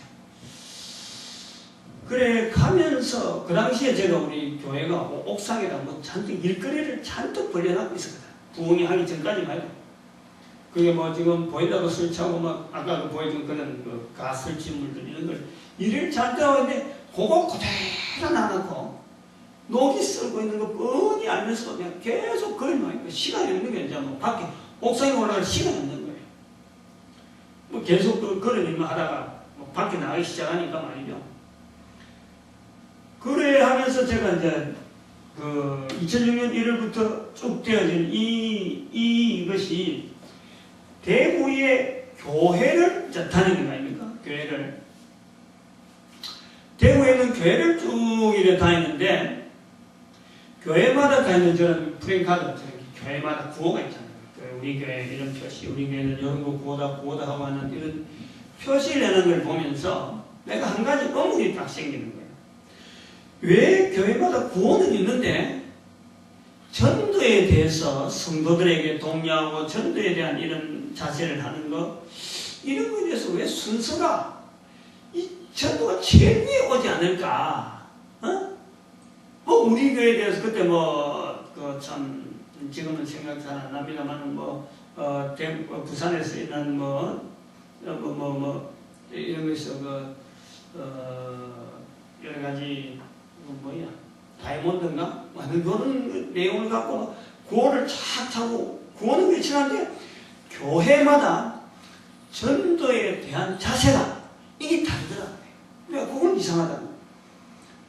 그래 가면서 그 당시에 제가 우리 교회가 옥상에다 뭐 잔뜩 일거리를 잔뜩 벌려놓고 있었거든. 부흥이 하기 전까지만 해도 그게 뭐 지금 보일러도 설치하고 막 아까도 보여준 그런 그 가설치물들 이런 걸 일을 잔뜩 하는데 그거 그대로 놔놓고 녹이 썰고 있는 거 뻔히 알면서도 그냥 계속 거리만 있고 시간이 없는 게 이제 뭐 밖에 옥상에 올라갈 시간이 없는 거예요. 뭐 계속 그런 일만 하다가 뭐 밖에 나가기 시작하니까 말이죠. 그래 하면서 제가 이제 그 2006년 1월부터 쭉 되어진 이것이 대구의 교회를 이제 다니는 거 아닙니까? 교회를. 대구에는 교회를 쭉 이래 다니는데, 교회마다 다니는 저는 프랭카드, 교회마다 구호가 있잖아요. 우리 교회 이런 표시, 우리 교회는 이런 거 구호다 하고 하는 이런 표시를 내는 걸 보면서 내가 한 가지 의문이 딱 생기는 거예요. 왜 교회마다 구호는 있는데, 전도에 대해서 성도들에게 독려하고 전도에 대한 이런 자세를 하는 거, 이런 거에 대해서 왜 순서가 이 전도가 제일 위에 오지 않을까? 뭐 우리 교회에 대해서 그때 참 지금은 생각 잘 안 납니다만 부산에서 있는 이런 것에서 여러 가지 다이몬드인가? 그런 내용을 갖고 구호를 착 차고 구호는 괜찮은데 교회마다 전도에 대한 자세가 이게 다르더라고요. 내가 그건 이상하다고.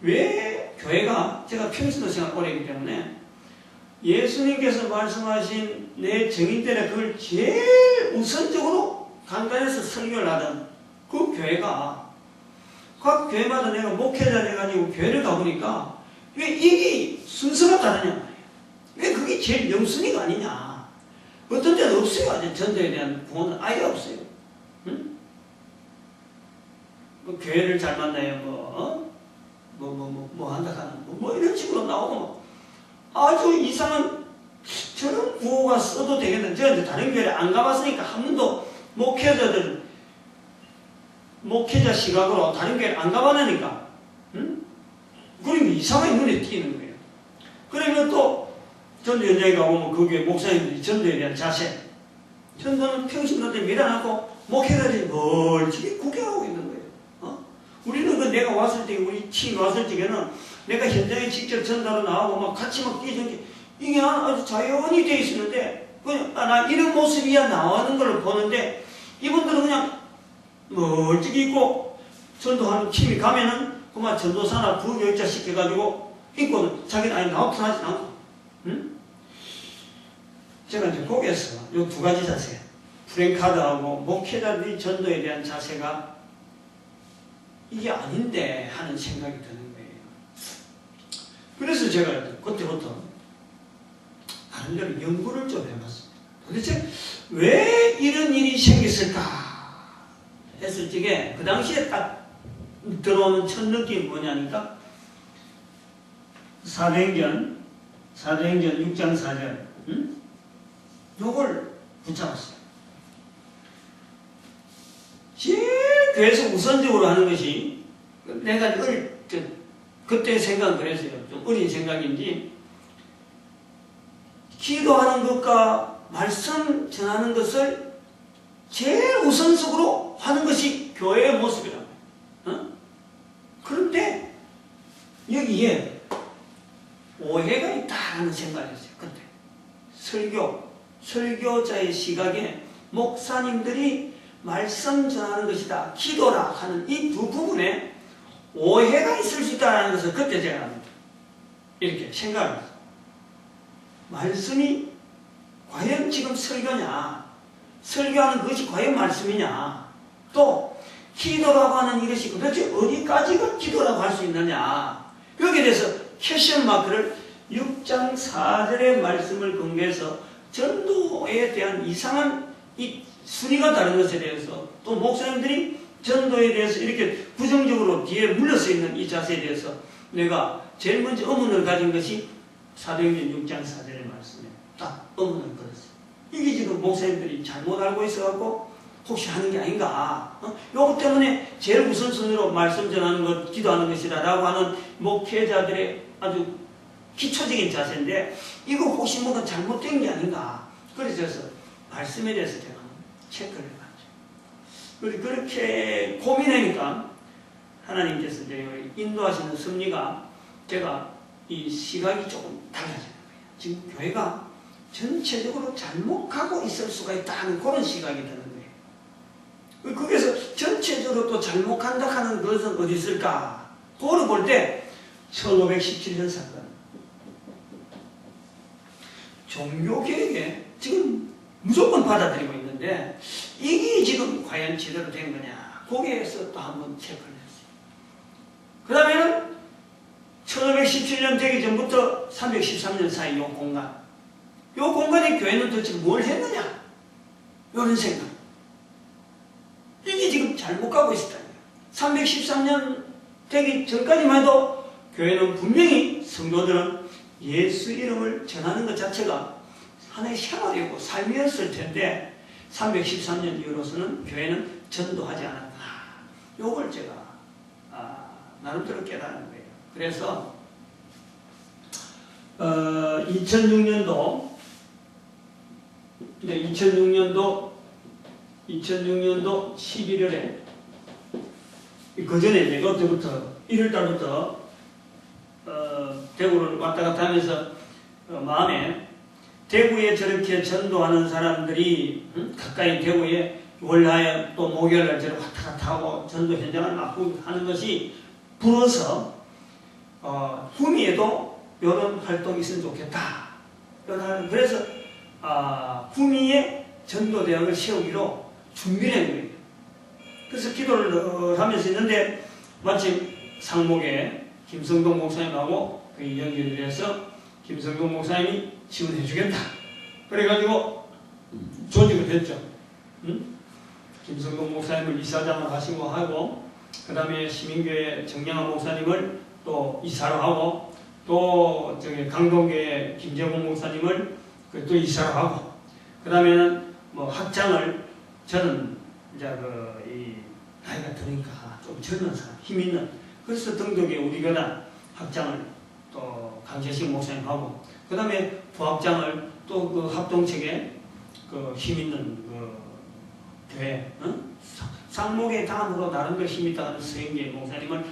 왜 교회가 제가 평신도 생활 오래 했기 때문에 예수님께서 말씀하신 내 정인 때에 그걸 제일 우선적으로 간단해서 설교를 하던 그 교회가 각 교회마다 내가 목회자 돼가지고 교회를 가보니까 왜 이게 순서가 다르냐 말이에요. 왜 그게 제일 명순위가 아니냐. 어떤 데는 없어요. 아직 전도에 대한 구호는 아예 없어요. 응? 뭐 교회를 잘 만나요. 한다 하는 뭐 이런 식으로 나오고 아주 이상한 저런 구호가 써도 되겠는데 제가 다른 교회를 안 가봤으니까 한 번도 목회자 시각으로 다른 교회를 안 가봤으니까 그러면 이상하게 눈에 띄는 거예요. 그러면 또 전도 현장에 가보면 그 교회 목사님들이 전도에 대한 자세, 전도는 평신도한테 밀어넣고 목회자들이 멀찍이 구경하고 있는 거예요. 우리는 내가 왔을 때, 우리 팀이 왔을 적에는 내가 현장에 직접 전달로 나오고 막 같이 막 뛰어준 게 이게 아주 자연히 돼 있었는데 그냥 나 이런 모습이야 나오는 걸 보는데 이분들은 그냥 멀찍이 있고 전도하는 팀이 가면은 그만 전도사나 부교육자 시켜가지고 있고는 자기는 아예 나오긴 하지 않고 제가 이제 거기에서 요 두 가지 자세 프랭카드하고 목회자들이 전도에 대한 자세가 이게 아닌데 하는 생각이 드는 거예요. 그래서 제가 그때부터 나름대로 연구를 좀 해봤습니다. 도대체 왜 이런 일이 생겼을까 했을 적에 그 당시에 딱 들어오는 첫 느낌이 뭐냐니까 사도행전 6장 4절 요걸 붙잡았어요. 제일 교회에서 우선적으로 하는 것이 내가 그때 생각은 그랬어요. 좀 어린 생각인지 기도하는 것과 말씀 전하는 것을 제일 우선적으로 하는 것이 교회의 모습이라고. 그런데 여기에 오해가 있다는 생각이었어요. 그때 설교자의 시각에 목사님들이 말씀 전하는 것이다, 기도라 하는 이 두 부분에 오해가 있을 수 있다는 것을 그때 제가 이렇게 생각을 했어요. 말씀이 과연 지금 설교냐, 설교하는 것이 과연 말씀이냐, 또 기도라고 하는 이것이 도대체 어디까지가 기도라고 할 수 있느냐, 여기에 대해서 퀘션 마크를 6장 4절의 말씀을 근거해서 전도에 대한 이상한 이 순위가 다른 것에 대해서, 또 목사님들이 전도에 대해서 이렇게 부정적으로 뒤에 물러서 있는 이 자세에 대해서 내가 제일 먼저 의문을 가진 것이 사도행전 6장 4절의 말씀에 딱 의문을 걸었어요. 이게 지금 목사님들이 잘못 알고 있어갖고 혹시 하는 게 아닌가, 요것 때문에 제일 우선순위로 말씀 전하는 것, 기도하는 것이다 라고 하는 목회자들의 아주 기초적인 자세인데 이거 혹시 뭐가 잘못된 게 아닌가. 그래서 말씀에 대해서 제가 체크를 해봤죠. 그렇게 고민하니까 하나님께서 이제 인도하시는 섭리가 제가 이 시각이 조금 달라지는 거예요. 지금 교회가 전체적으로 잘못 가고 있을 수가 있다는 그런 시각이 드는 거예요. 거기서 전체적으로 또 잘못 간다 하는 것은 어디 있을까? 그걸 볼 때 1517년 사건, 종교개혁에 지금 무조건 받아들이고 있는데 이게 지금 과연 제대로 된 거냐, 거기에서 또 한번 체크를 했어요. 그 다음에는 1517년 되기 전부터 313년 사이 요 공간에 교회는 도대체 뭘 했느냐, 이런 생각. 이게 지금 잘못 가고 있었다는 거예요. 313년 되기 전까지만 해도 교회는 분명히 성도들은 예수 이름을 전하는 것 자체가 하나의 생활이고 삶이었을 텐데 313년 이후로서는 교회는 전도하지 않았구나. 요걸 제가 나름대로 깨달은 거예요. 그래서 2006년도 11월에 그 전에 내가 그때부터 1월달부터 대구를 왔다 갔다 하면서 마음에 대구에 저렇게 전도하는 사람들이 가까이 대구에 월화에 또 목요일날 저렇게 왔다 갔다 하고 전도 현장을 맡고 하는 것이 불어서 구미에도 이런 활동이 있으면 좋겠다. 그래서 구미에 전도대학을 세우기로 준비를 한 거예요. 그래서 기도를 하면서 있는데 마침 상목에 김성동 목사님하고 그 연결이 돼서 김성동 목사님이 지원해 주겠다. 그래가지고 조직을 했죠. 김성동 목사님을 이사장을 하시고 하고, 그 다음에 시민교회 정영환 목사님을 또 이사로 하고, 또 저기 강동교회 김재봉 목사님을 또 이사로 하고, 그 다음에는 뭐 학장을, 저는 이제 이 나이가 드니까 좀 젊은 사람, 힘 있는, 그래서 등덕에 우리 교단 학장을 또 강재식 목사님 하고, 그 다음에 부학장을 또 그 합동측에 그 힘 있는 그 교회, 상목의 다음으로 나름대로 힘이 있다 하는 서영계 목사님을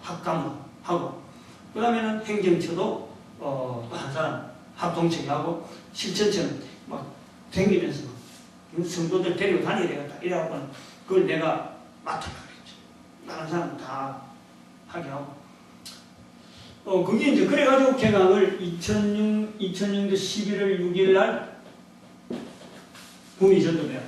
학감으로 하고, 그 다음에는 행정처도 또 한 사람 합동측에 하고, 실천처는 막 댕기면서 성도들 데리고 다녀야 되겠다. 이래갖고는 그걸 내가 맡으려고 그랬죠. 다른 사람 다 하게 하고. 그게 이제 그래가지고 개강을 2006년도 11월 6일 날 구미전도대학.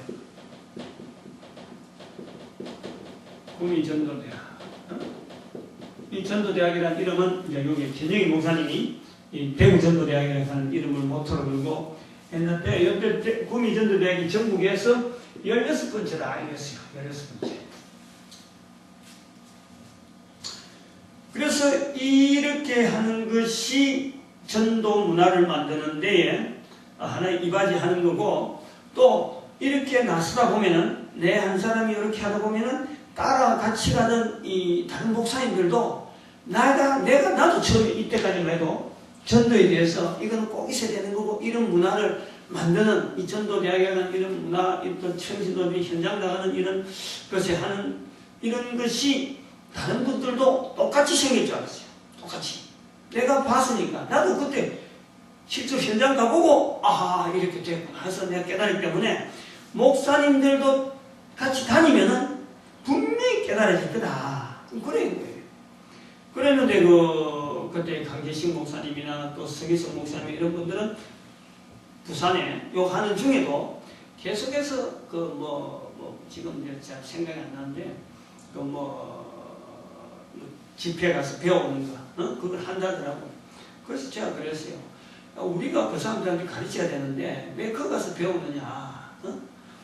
이 전도대학이라는 이름은 이제 여기 전영희 목사님이 이 대구전도대학이라는 하는 이름을 모토로 걸고 했는데, 이때 구미전도대학이 전국에서 16번째다 이랬어요. 16번째. 그래서 그래서 이렇게 하는 것이 전도 문화를 만드는 데에 하나의 이바지하는 거고, 또 이렇게 나서다 보면은 내 한 사람이 이렇게 하다 보면은 따라 같이 가는 이 다른 목사님들도 나도 처음에 이때까지만 해도 전도에 대해서 이거는 꼭 있어야 되는 거고, 이런 문화를 만드는 이 전도대학에 하는 이런 문화, 또 청신도들이 현장 나가는 이런 것에 하는 이런 것이 다른 분들도 똑같이 생길 줄 알았어요. 똑같이. 내가 봤으니까. 나도 그때 실제 현장 가보고 이렇게 됐구나 해서 내가 깨달았기 때문에 목사님들도 같이 다니면은 분명히 깨달아질 거다. 그런 거예요. 그랬는데 그때 강재식 목사님이나 또 서기석 목사님 이런 분들은 부산에 요 하는 중에도 계속해서 지금 잘 생각이 안 나는데 집회 가서 배우는 거 그걸 한다더라고. 그래서 제가 그랬어요. 우리가 그 사람들한테 가르쳐야 되는데 왜 거기 가서 배우느냐.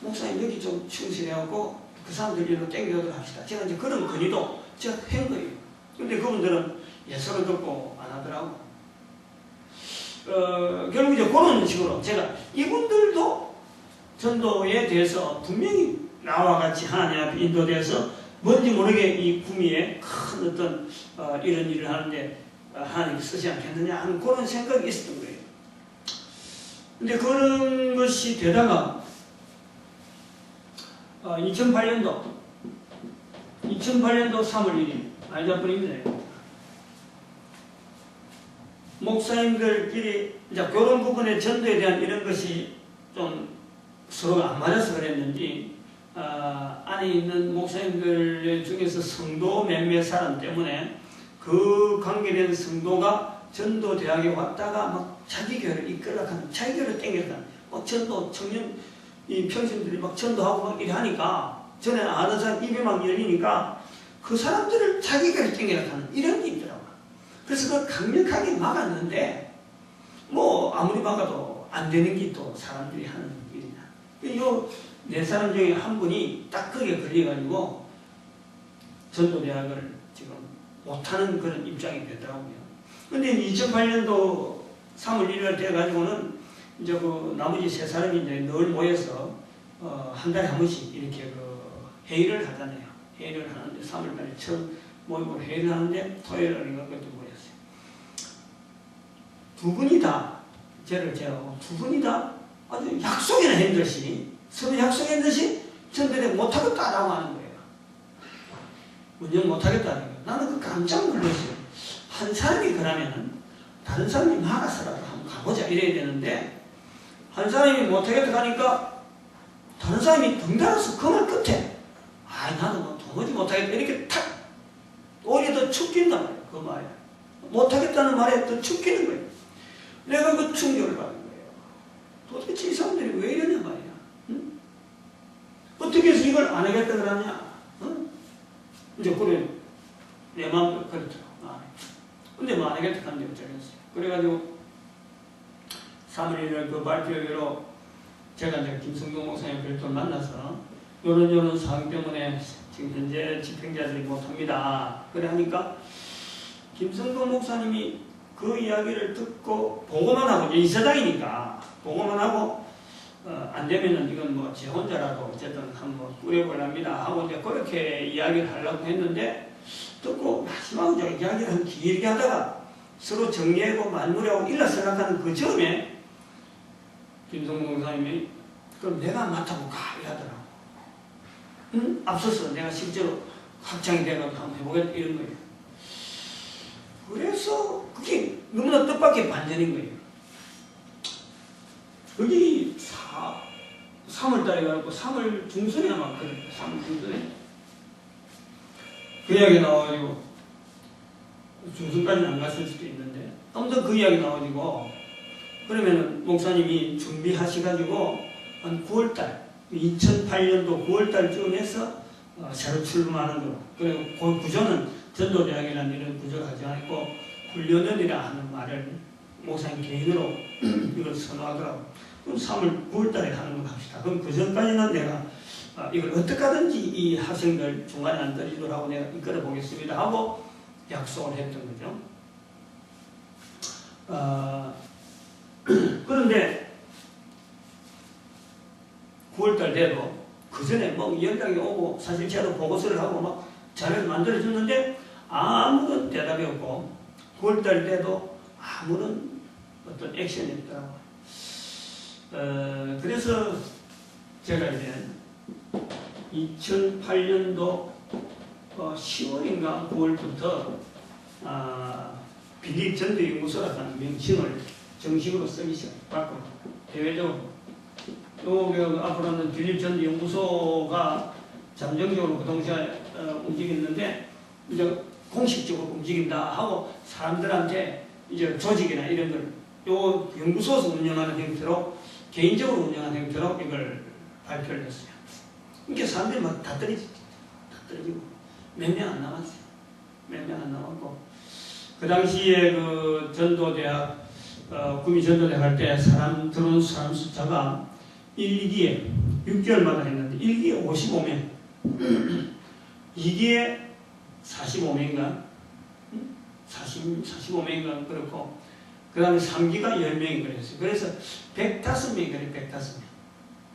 목사님 여기 좀 충실해갖고 그 사람들 일로 땡겨오도록 합시다. 제가 이제 그런 건의도 제가 한 거예요. 근데 그분들은 예서로 듣고 안 하더라고. 결국 이제 그런 식으로 제가 이분들도 전도에 대해서 분명히 나와 같이 하나님 앞에 인도돼서 뭔지 모르게 이 구미에 큰 어떤 이런 일을 하는데 하나님이 쓰지 않겠느냐 하는 그런 생각이 있었던 거예요. 근데 그런 것이 되다가 2008년도 3월 1일 알자뿐입니다. 목사님들끼리 이제 그런 부분의 전도에 대한 이런 것이 좀 서로가 안 맞아서 그랬는지 안에 있는 목사님들 중에서 성도 몇몇 사람 때문에 그 관계된 성도가 전도대학에 왔다가 막 자기 교회를 이끌어가는, 자기 교회를 땡겨가는, 막 전도, 청년, 이 평신들이 막 전도하고 막 이래 하니까, 전에 아는 사람 입이 막 열리니까 그 사람들을 자기 교회를 땡겨가는 이런 게 있더라고요. 그래서 그걸 강력하게 막았는데, 아무리 막아도 안 되는 게 또 사람들이 하는 일이냐. 요 네 사람 중에 한 분이 딱 그게 걸려가지고 전도대학을 지금 못하는 그런 입장이 되더라고요. 근데 2008년도 3월 1일 돼가지고는 이제 나머지 세 사람이 이제 늘 모여서 한 달에 한 번씩 이렇게 회의를 하잖아요. 회의를 하는데 3월 달에 처음 모임으로 회의를 하는데 토요일인가 그때 모였어요. 두 분이 다 저를 제하고 두 분이 다 아주 약속이나 한 듯이 서로 약속한 듯이 전도대 못하겠다라고 하는 거예요. 운영 못하겠다는 거예요. 나는 그 깜짝 놀랐어요. 한 사람이 그러면은 다른 사람이 막아서라도 한번 가보자 이래야 되는데 한 사람이 못하겠다 하니까 다른 사람이 덩달아서 그 말 끝에 나는 도무지 못하겠다 이렇게 탁 오히려 더 축긴단 말이에요. 그 말에 못하겠다는 말에 더 축기는 거예요. 내가 그 충격을 받은 거예요. 도대체 이 사람들이 왜 이러냐 말이야. 응? 어떻게 해서 이걸 안 하겠다 그러냐. 응? 이제 그래 내 마음도 그렇더라고. 근데 안 하겠다 하는데 어쩌겠어요. 그래가지고 3월 1일 그 발표회로 제가 이제 김성경 목사님 별도를 만나서 요런 상황 때문에 지금 현재 집행자들이 못합니다. 그래 하니까 김성경 목사님이 그 이야기를 듣고 보고만 하고 이사장이니까 보고만 하고 안 되면은 이건 제 혼자라도 어쨌든 한번 꾸려보랍니다 하고 이제 그렇게 이야기를 하려고 했는데 듣고 마지막으로 이야기를 길게 하다가 서로 정리하고 말무리하고 일러 생각하는 그 즈음에 김성봉 목사님이 그럼 내가 맡아볼까 이러더라고. 응? 앞서서 내가 실제로 확장이 돼가지고 한번 해보겠다 이런 거예요. 그래서 그게 너무나 뜻밖의 반전인 거예요. 여기 3월 달에 가고 3월 중순에 아마 그래요. 3월 중순에 그 이야기 나와가지고 중순까지는 안 갔을 수도 있는데 아무튼 그 이야기 나와가지고 그러면은 목사님이 준비하셔가지고 한 9월달 2008년도 9월달쯤 해서 새로 출범하는 거로 그리고 그 구조는 전도대학이라는 이런 구조가 하지 않고 훈련원이라 하는 말을 목사님 개인으로 이걸 선호하더라고. 그럼 3월 9월달에 하는 걸로 합시다. 그럼 그 전까지는 내가 이걸 어떻게 하든지 이 학생들 중간에 안 떨어지도록 하고 내가 이끌어 보겠습니다 하고 약속을 했던 거죠. 그런데 9월달 돼도 그 전에 뭐 연락이 오고 사실 제가 보고서를 하고 막 자료를 만들어 줬는데 아무런 대답이 없고 9월달 돼도 아무런 어떤 액션이 없더라고요. 그래서 제가 이제 2008년도 10월인가 9월부터 비립전도연구소라는 명칭을 정식으로 쓰기 시작했고 대외적으로 요 앞으로는 비립전도연구소가 잠정적으로 그 동시에 움직였는데 이제 공식적으로 움직인다 하고 사람들한테 이제 조직이나 이런 걸 요 연구소에서 운영하는 형태로 개인적으로 운영하는 형태로 이걸 발표를 했어요. 이게 사람들이 막 다 떨어지고 몇 명 안 남았어요. 몇 명 안 남았고 그 당시에 그 전도대학 구미 전도대학 할 때 사람 들어온 사람 숫자가 1기에 6개월마다 했는데 1기에 55명 2기에 45명인가 45명인가 그렇고 그 다음에 3기가 10명이 그랬어요. 그래서 105명이 그래 105명.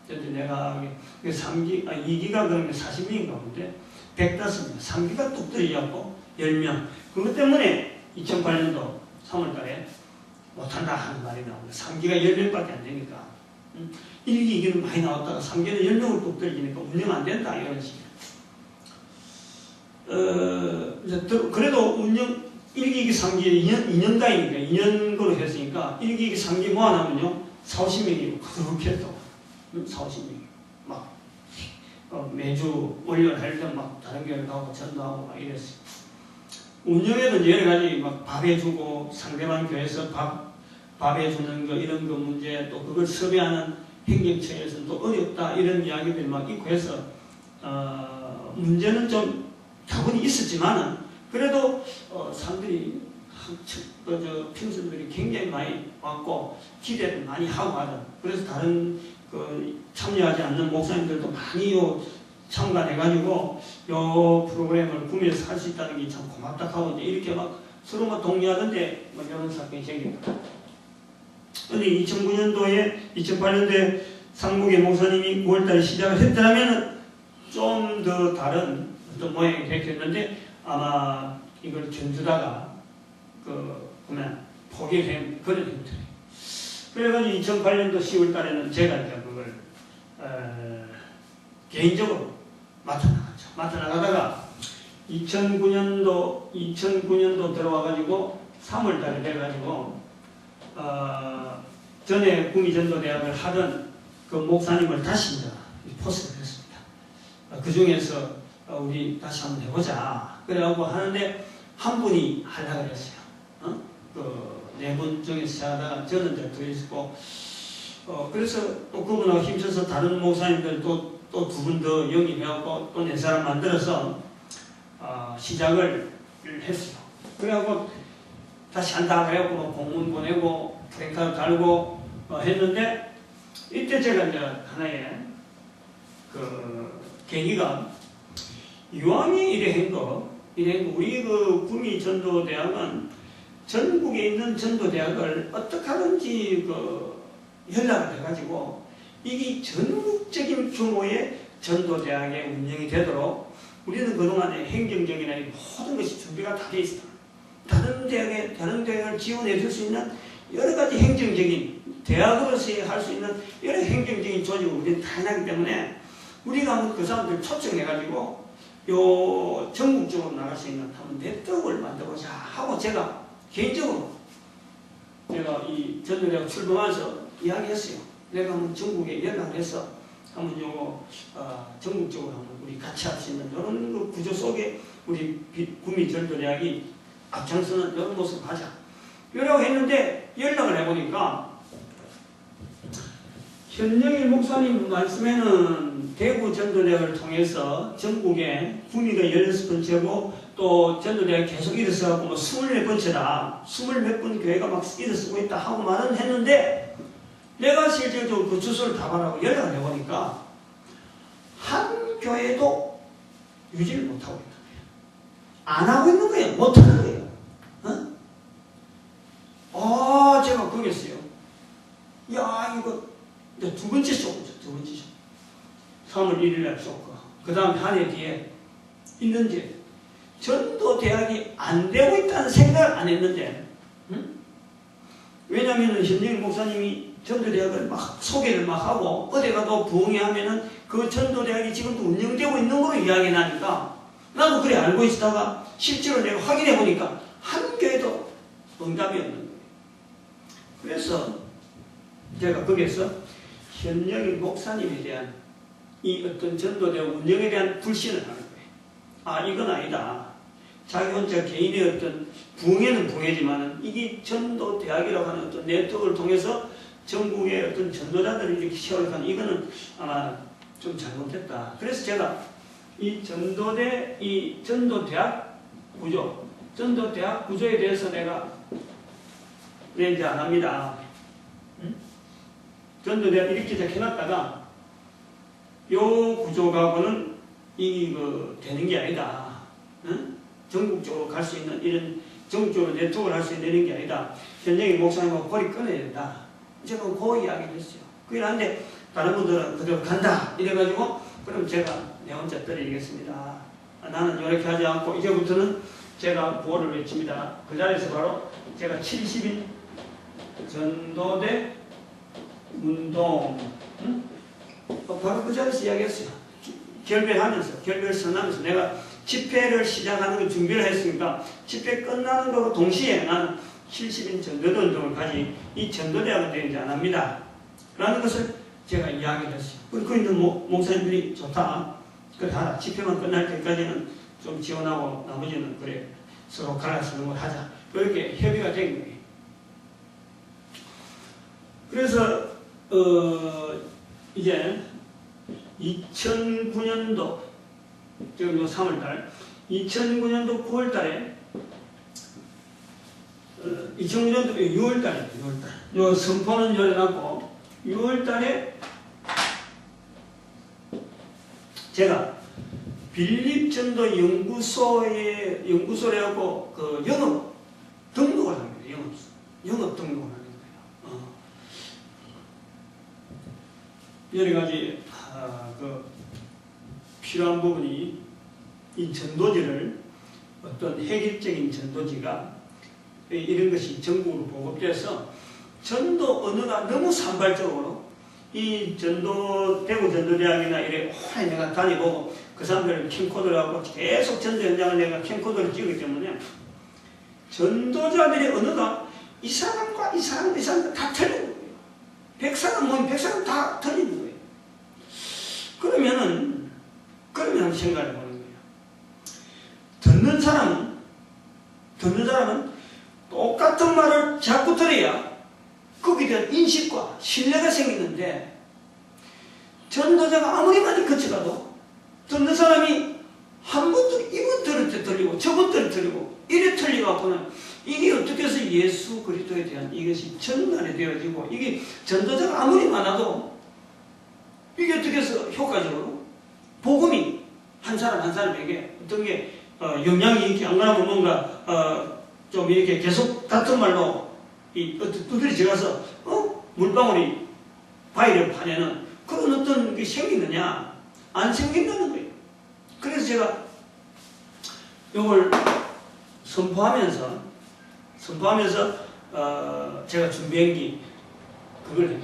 근데 내가 2기가 그러면 40명인가 본데 105명 3기가 뚝 떨어져갖고 10명. 그것 때문에 2008년도 3월달에 못한다 하는 말이 나옵니다. 3기가 10명밖에 안 되니까 1기, 2기는 많이 나왔다가 3기는 10명을 뚝 떨어지니까 운영 안 된다 이런 식이에요. 그래도 운영 1기, 2기, 3기 2년간이니까 2년으로 했으니까 1기, 2기, 3기 모아나면요 40~50명이 그렇게 또 40~50명이 막 매주 월요일 할 때 막 다른 교회 가고 전도하고 막 이랬어요. 운영에도 여러 가지 막 밥 해주고 상대방 교회에서 밥 해주는 거 이런 거 문제 또 그걸 섭외하는 행정처에서는 또 어렵다 이런 이야기들이 막 있고 해서 문제는 좀 다분히 있었지만은 그래도 사람들이 평선들이 굉장히 많이 왔고 기대를 많이 하고 하던 그래서 다른 참여하지 않는 목사님들도 많이 참가해가지고 요 프로그램을 구매해서 할 수 있다는 게 참 고맙다 하고 이제 이렇게 막 서로 막 동의하던데 뭐 이런 사건이 생깁니다. 근데 2008년도에 상국의 목사님이 9월달에 시작을 했더라면 좀 더 다른 어떤 모양이 됐겠는데 아마 이걸 견주다가 보면 포기한 그런 형태예요. 그래가지고 2008년도 10월달에는 제가 이제 그걸 개인적으로 맡아나갔죠. 맡아나가다가 2009년도 들어와가지고 3월달에 돼가지고 전에 구미전도대학을 하던 그 목사님을 다시 이제 포스를 했습니다. 그 중에서 우리 다시 한번 해보자. 그래갖고 하는데 한 분이 하려고 그랬어요. 네 분 중에서 하다가 저는 이제 더 있고, 그래서 또 그분하고 힘써서 다른 목사님들 또 두 분 더 영입해갖고 또 네 사람 만들어서 시작을 했어요. 그래갖고 다시 한다 그래갖고 뭐 공문 보내고 프랭카드 달고 했는데 이때 제가 이제 하나의 계기가 이왕이 이래 한 거, 우리 그 구미 전도대학은 전국에 있는 전도대학을 어떻게 하든지 연락을 해가지고 이게 전국적인 규모의 전도대학의 운영이 되도록 우리는 그동안에 행정적이나 모든 것이 준비가 다 돼 있어. 다른 대학을 지원해 줄 수 있는 여러 가지 행정적인 대학으로서 할 수 있는 여러 행정적인 조직을 우리는 다 해놨기 때문에 우리가 그 사람들 초청해가지고 요 전국적으로 나갈 수 있는 한번 네트워크를 만들어보자 하고 제가 개인적으로 내가 이 전도대학 출범하면서 이야기했어요. 내가 한번 전국에 연락을 해서 한번 요거 전국적으로 한번 우리 같이 할 수 있는 이런 그 구조 속에 우리 구미 전도대학이 앞장서는 이런 모습을 하자. 이라고 했는데 연락을 해보니까 현영일 목사님 말씀에는 대구 전도대학을 통해서 전국에 구미가 16번째고 또 전도대학이 계속 일어서고 뭐 24번째다. 20몇 번 교회가 막 일어서고 있다 하고 말은 했는데 내가 실질적으로 그 주소를 답하라고 연락을 해보니까 한 교회도 유지를 못하고 있는 거예요. 안 하고 있는 거예요. 못 하는 거예요. 제가 그러겠어요. 야, 이거 두 번째 쏘고죠. 두 번째 쏘고. 3월 1일날 쏘고. 그 다음 한 해 뒤에 있는지 전도대학이 안 되고 있다는 생각을 안 했는데, 왜냐하면 현정일 목사님이 전도대학을 막 소개를 막 하고 어디 가도 부흥회 하면은 그 전도대학이 지금도 운영되고 있는 걸로 이야기 나니까 나도 그래 알고 있다가 실제로 내가 확인해 보니까 한 교회도 응답이 없는 거예요. 그래서 제가 거기에서 현정일 목사님에 대한 이 어떤 전도대학 운영에 대한 불신을 하는 거예요. 이건 아니다. 자기 혼자 개인의 어떤 부흥회는 부흥회지만은 이게 전도대학이라고 하는 어떤 네트워크를 통해서 전국의 어떤 전도자들을 이렇게 세워가는 이거는 아마 좀 잘못됐다. 그래서 제가 이 전도대학 구조, 전도대학 구조에 대해서 내가 이제 안 합니다. 전도대학 이렇게 해놨다가 요 구조하고는 되는 게 아니다. 전국적으로 갈 수 있는 이런 전국적으로 네트워크를 할 수 있는 게 아니다. 현정일 목사님하고 거리 끊어야 된다. 제가 그 이야기를 했어요. 그런데 다른 분들은 그대로 간다 이래가지고 그럼 제가 내 혼자 떨어지겠습니다. 나는 이렇게 하지 않고 이제부터는 제가 구호를 외칩니다. 그 자리에서 바로 제가 70인 전도대 운동 바로 그 자리에서 이야기했어요. 결별선하면서 내가 집회를 시작하는 걸 준비를 했으니까 집회 끝나는 거로 동시에 나는 70인 전도대 운동을 가지 이 전도대학은 되지 안 합니다. 라는 것을 제가 이야기를 했어요. 그리고 목사님들이 좋다. 그래 하라. 집회만 끝날 때까지는 좀 지원하고 나머지는 그래 서로 갈라서 걸 하자. 그렇게 협의가 된 거예요. 그래서 이제 2009년도 지금 3월달 2009년도 9월달에 2009년도 6월달에 요 선포는 열어놨고 6월달에 제가 빌립전도 연구소라고 그 영업 등록을 합니다. 영업 등록을 하는 거예요. 여러 가지 필요한 부분이 이 전도지를 어떤 획일적인 전도지가 이런 것이 전국으로 보급돼서 전도 언어가 너무 산발적으로 이 대구 전도대학이나 이래 오래 내가 다니보고 그 사람들을 캠코더를 하고 계속 전도 현장을 내가 캠코더를 찍기 때문에 전도자들의 언어가 이 사람과 이 사람 다 틀리는 거예요. 100사람 모이면 100사람 다 틀리는 거예요. 그러면 한번 생각해 보는 거예요. 듣는 사람은 똑같은 말을 자꾸 들어야 거기에 대한 인식과 신뢰가 생기는데 전도자가 아무리 많이 거쳐가도 듣는 사람이 한 번도 이번 들을 때 들리고 저번 들을 들리고 이래 틀려갖고는 이게 어떻게 해서 예수 그리스도에 대한 이것이 전달이 되어지고 이게 전도자가 아무리 많아도 이게 어떻게 해서 효과적으로 복음이 한 사람에게 어떤 게 영향이 있게 안 가면 뭔가 좀 이렇게 계속 같은 말로 두드리 지어서 물방울이 바위를 파내는 그런 어떤 게 생기느냐 안 생긴다는 거예요. 그래서 제가 이걸 선포하면서 제가 준비한 게 그걸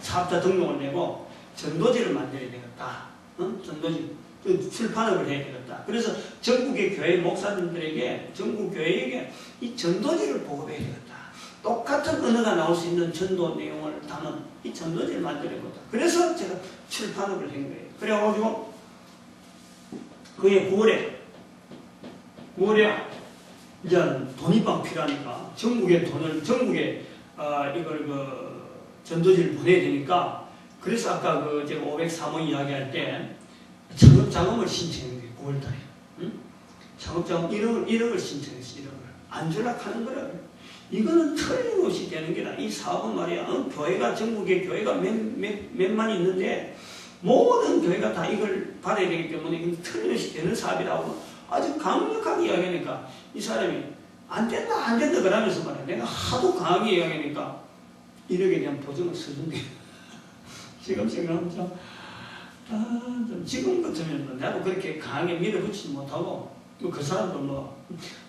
사업자 등록을 내고 전도지를 만들어야 되겠다. 전도지 출판업을 해야 되겠다. 그래서 전국의 교회 목사님들에게 전국 교회에게 이 전도지를 보급해야 되겠다. 똑같은 언어가 나올 수 있는 전도 내용을 담은 이 전도지를 만들어야겠다. 그래서 제가 출판업을 한 거예요. 그래가지고 그게 9월에 이제 돈이 막 필요하니까 전국에 이걸 전도지를 보내야 되니까 그래서 아까 제가 503호 이야기할 때 창업자금을 신청한 거예요. 9월달에. 창업자금 1억을 신청했어. 1억을. 안 줄락 하는 거라. 이거는 틀림없이 되는 게다. 이 사업은 말이야. 교회가 전국에 교회가 몇만 있는데 모든 교회가 다 이걸 받아야 되기 때문에 이건 틀림없이 되는 사업이라고 아주 강력하게 이야기하니까 이 사람이 안 된다 안 된다 그러면서 말이야. 내가 하도 강하게 이야기하니까 1억에 대한 보증을 써준대. 지금 생각하면 좀 지금 같으면 나도 그렇게 강하게 밀어붙이지 못하고 그 사람도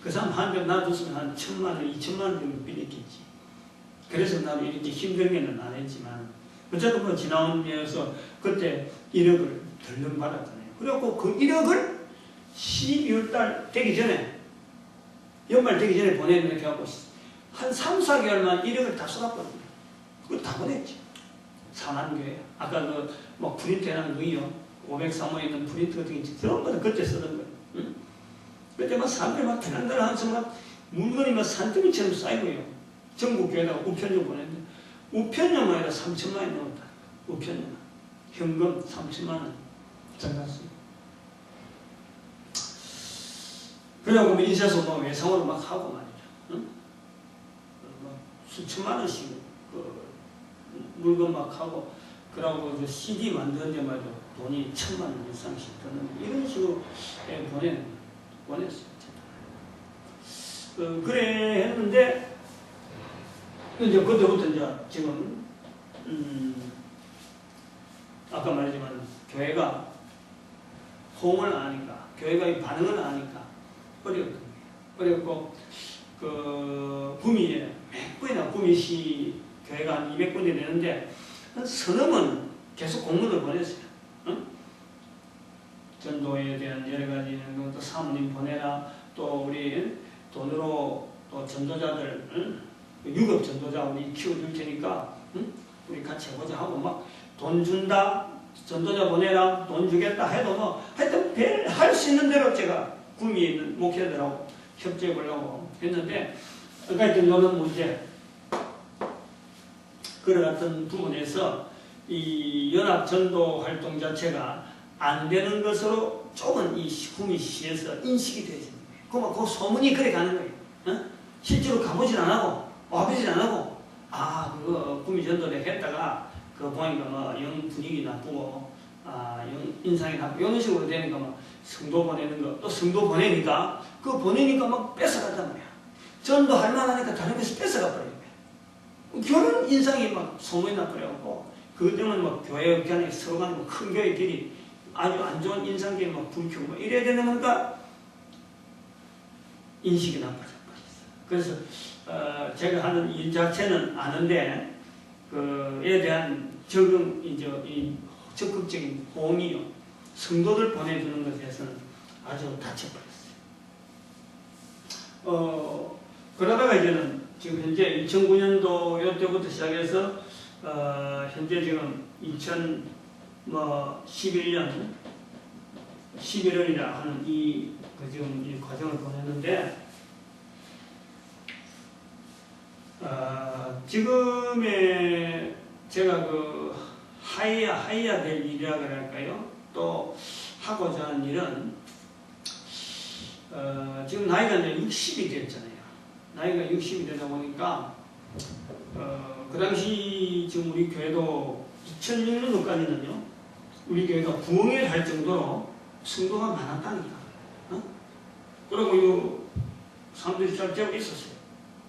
그 사람 한 번 놔뒀으면 한 1,000만 원, 2,000만 원 정도 빌렸겠지. 그래서 나도 이렇게 힘들게는 안 했지만 어쨌든 지나오면서 그때 1억을 덜렁 받았잖아요. 그래갖고 그 1억을 12월 달 되기 전에 연말 되기 전에 보내는 이렇게 하고 한 3, 4개월만 1억을 다 쏟았거든요. 그걸 다 보냈지. 상한교회. 아까 막 프린트 해놓은 거이요. 503호에 있는 프린트 같은 게 그런 거는 그때 쓰던 거예요. 응? 그때 막 사람들이 막 대단들 하면서 막 물건이 막 산더미처럼 쌓이고요. 전국 교회에다가 우편료 보냈는데 우편료만 해도 3천만 원이 넘었다. 우편료만. 현금 3천만 원. 장났어요. 그래갖고 인쇄소 뭐 외상으로 막 하고 말이죠. 응? 막 수천만 원씩 물건 막 하고, 그러고 CD 만드는데 말이죠. 돈이 1,000만 원 이상씩 드는 이런 식으로 보냈어요. 그래 했는데, 이제 그때부터 이제 지금, 아까 말했지만, 교회가 호응을 안 하니까, 교회가 이 반응을 안 하니까, 어려웠던 거예요. 어렵고, 구미에, 몇 번이나 구미시 교회가 한 200군데 되는데, 한 서너 번 계속 공문을 보냈어요. 응? 전도에 대한 여러 가지, 또 사모님 보내라, 또 우리 돈으로 또 전도자들, 응? 유급 전도자 우리 키워줄 테니까, 응? 우리 같이 해보자 하고 막 돈 준다, 전도자 보내라, 돈 주겠다 해도 뭐, 하여튼 할 수 있는 대로 제가 구미에 있는 목회자들하고 협조해 보려고 했는데, 그러니까 이런 문제, 그런 같은 부분에서 이 연합 전도 활동 자체가 안 되는 것으로 조금 이 구미시에서 인식이 되죠. 그러면 그 소문이 그래 가는 거예요. 어? 실제로 가보진 안 하고, 와보진 안 하고, 그거 구미 전도를 했다가, 그 보니까 뭐 영 분위기 나쁘고, 영 인상이 나쁘고, 이런 식으로 되니까 막 성도 보내는 거, 또 성도 보내니까, 그거 보내니까 막 뺏어간단 말이야. 전도할 만하니까 다른 데서 뺏어가 버려요. 그런 인상이 막 소문이 나버려갖고, 그것 때문에 막 교회 간에 서로 간에 큰 교회끼리 아주 안 좋은 인상끼리 막 불켜고 이래야 되는 건가? 인식이 나빠져 버렸어요. 그래서, 제가 하는 일 자체는 아는데, 그에 대한 이 적극적인 호응이요. 성도들 보내주는 것에서는 아주 다쳐버렸어요. 그러다가 이제는 지금 현재 2009년도 이때부터 시작해서 현재 지금 2011년 11월이라 하는 지금 이 과정을 보냈는데, 지금의 제가 하이야 될 일이라 그럴까요? 또 하고자 하는 일은 지금 나이가 이제 60이 됐잖아요. 나이가 60이 되다 보니까 그 당시 지금 우리 교회도 2006년도까지는요, 우리 교회가 부흥회를 할 정도로 성도가 많았다니까. 그리고 사람들이 잘 되고 있었어요.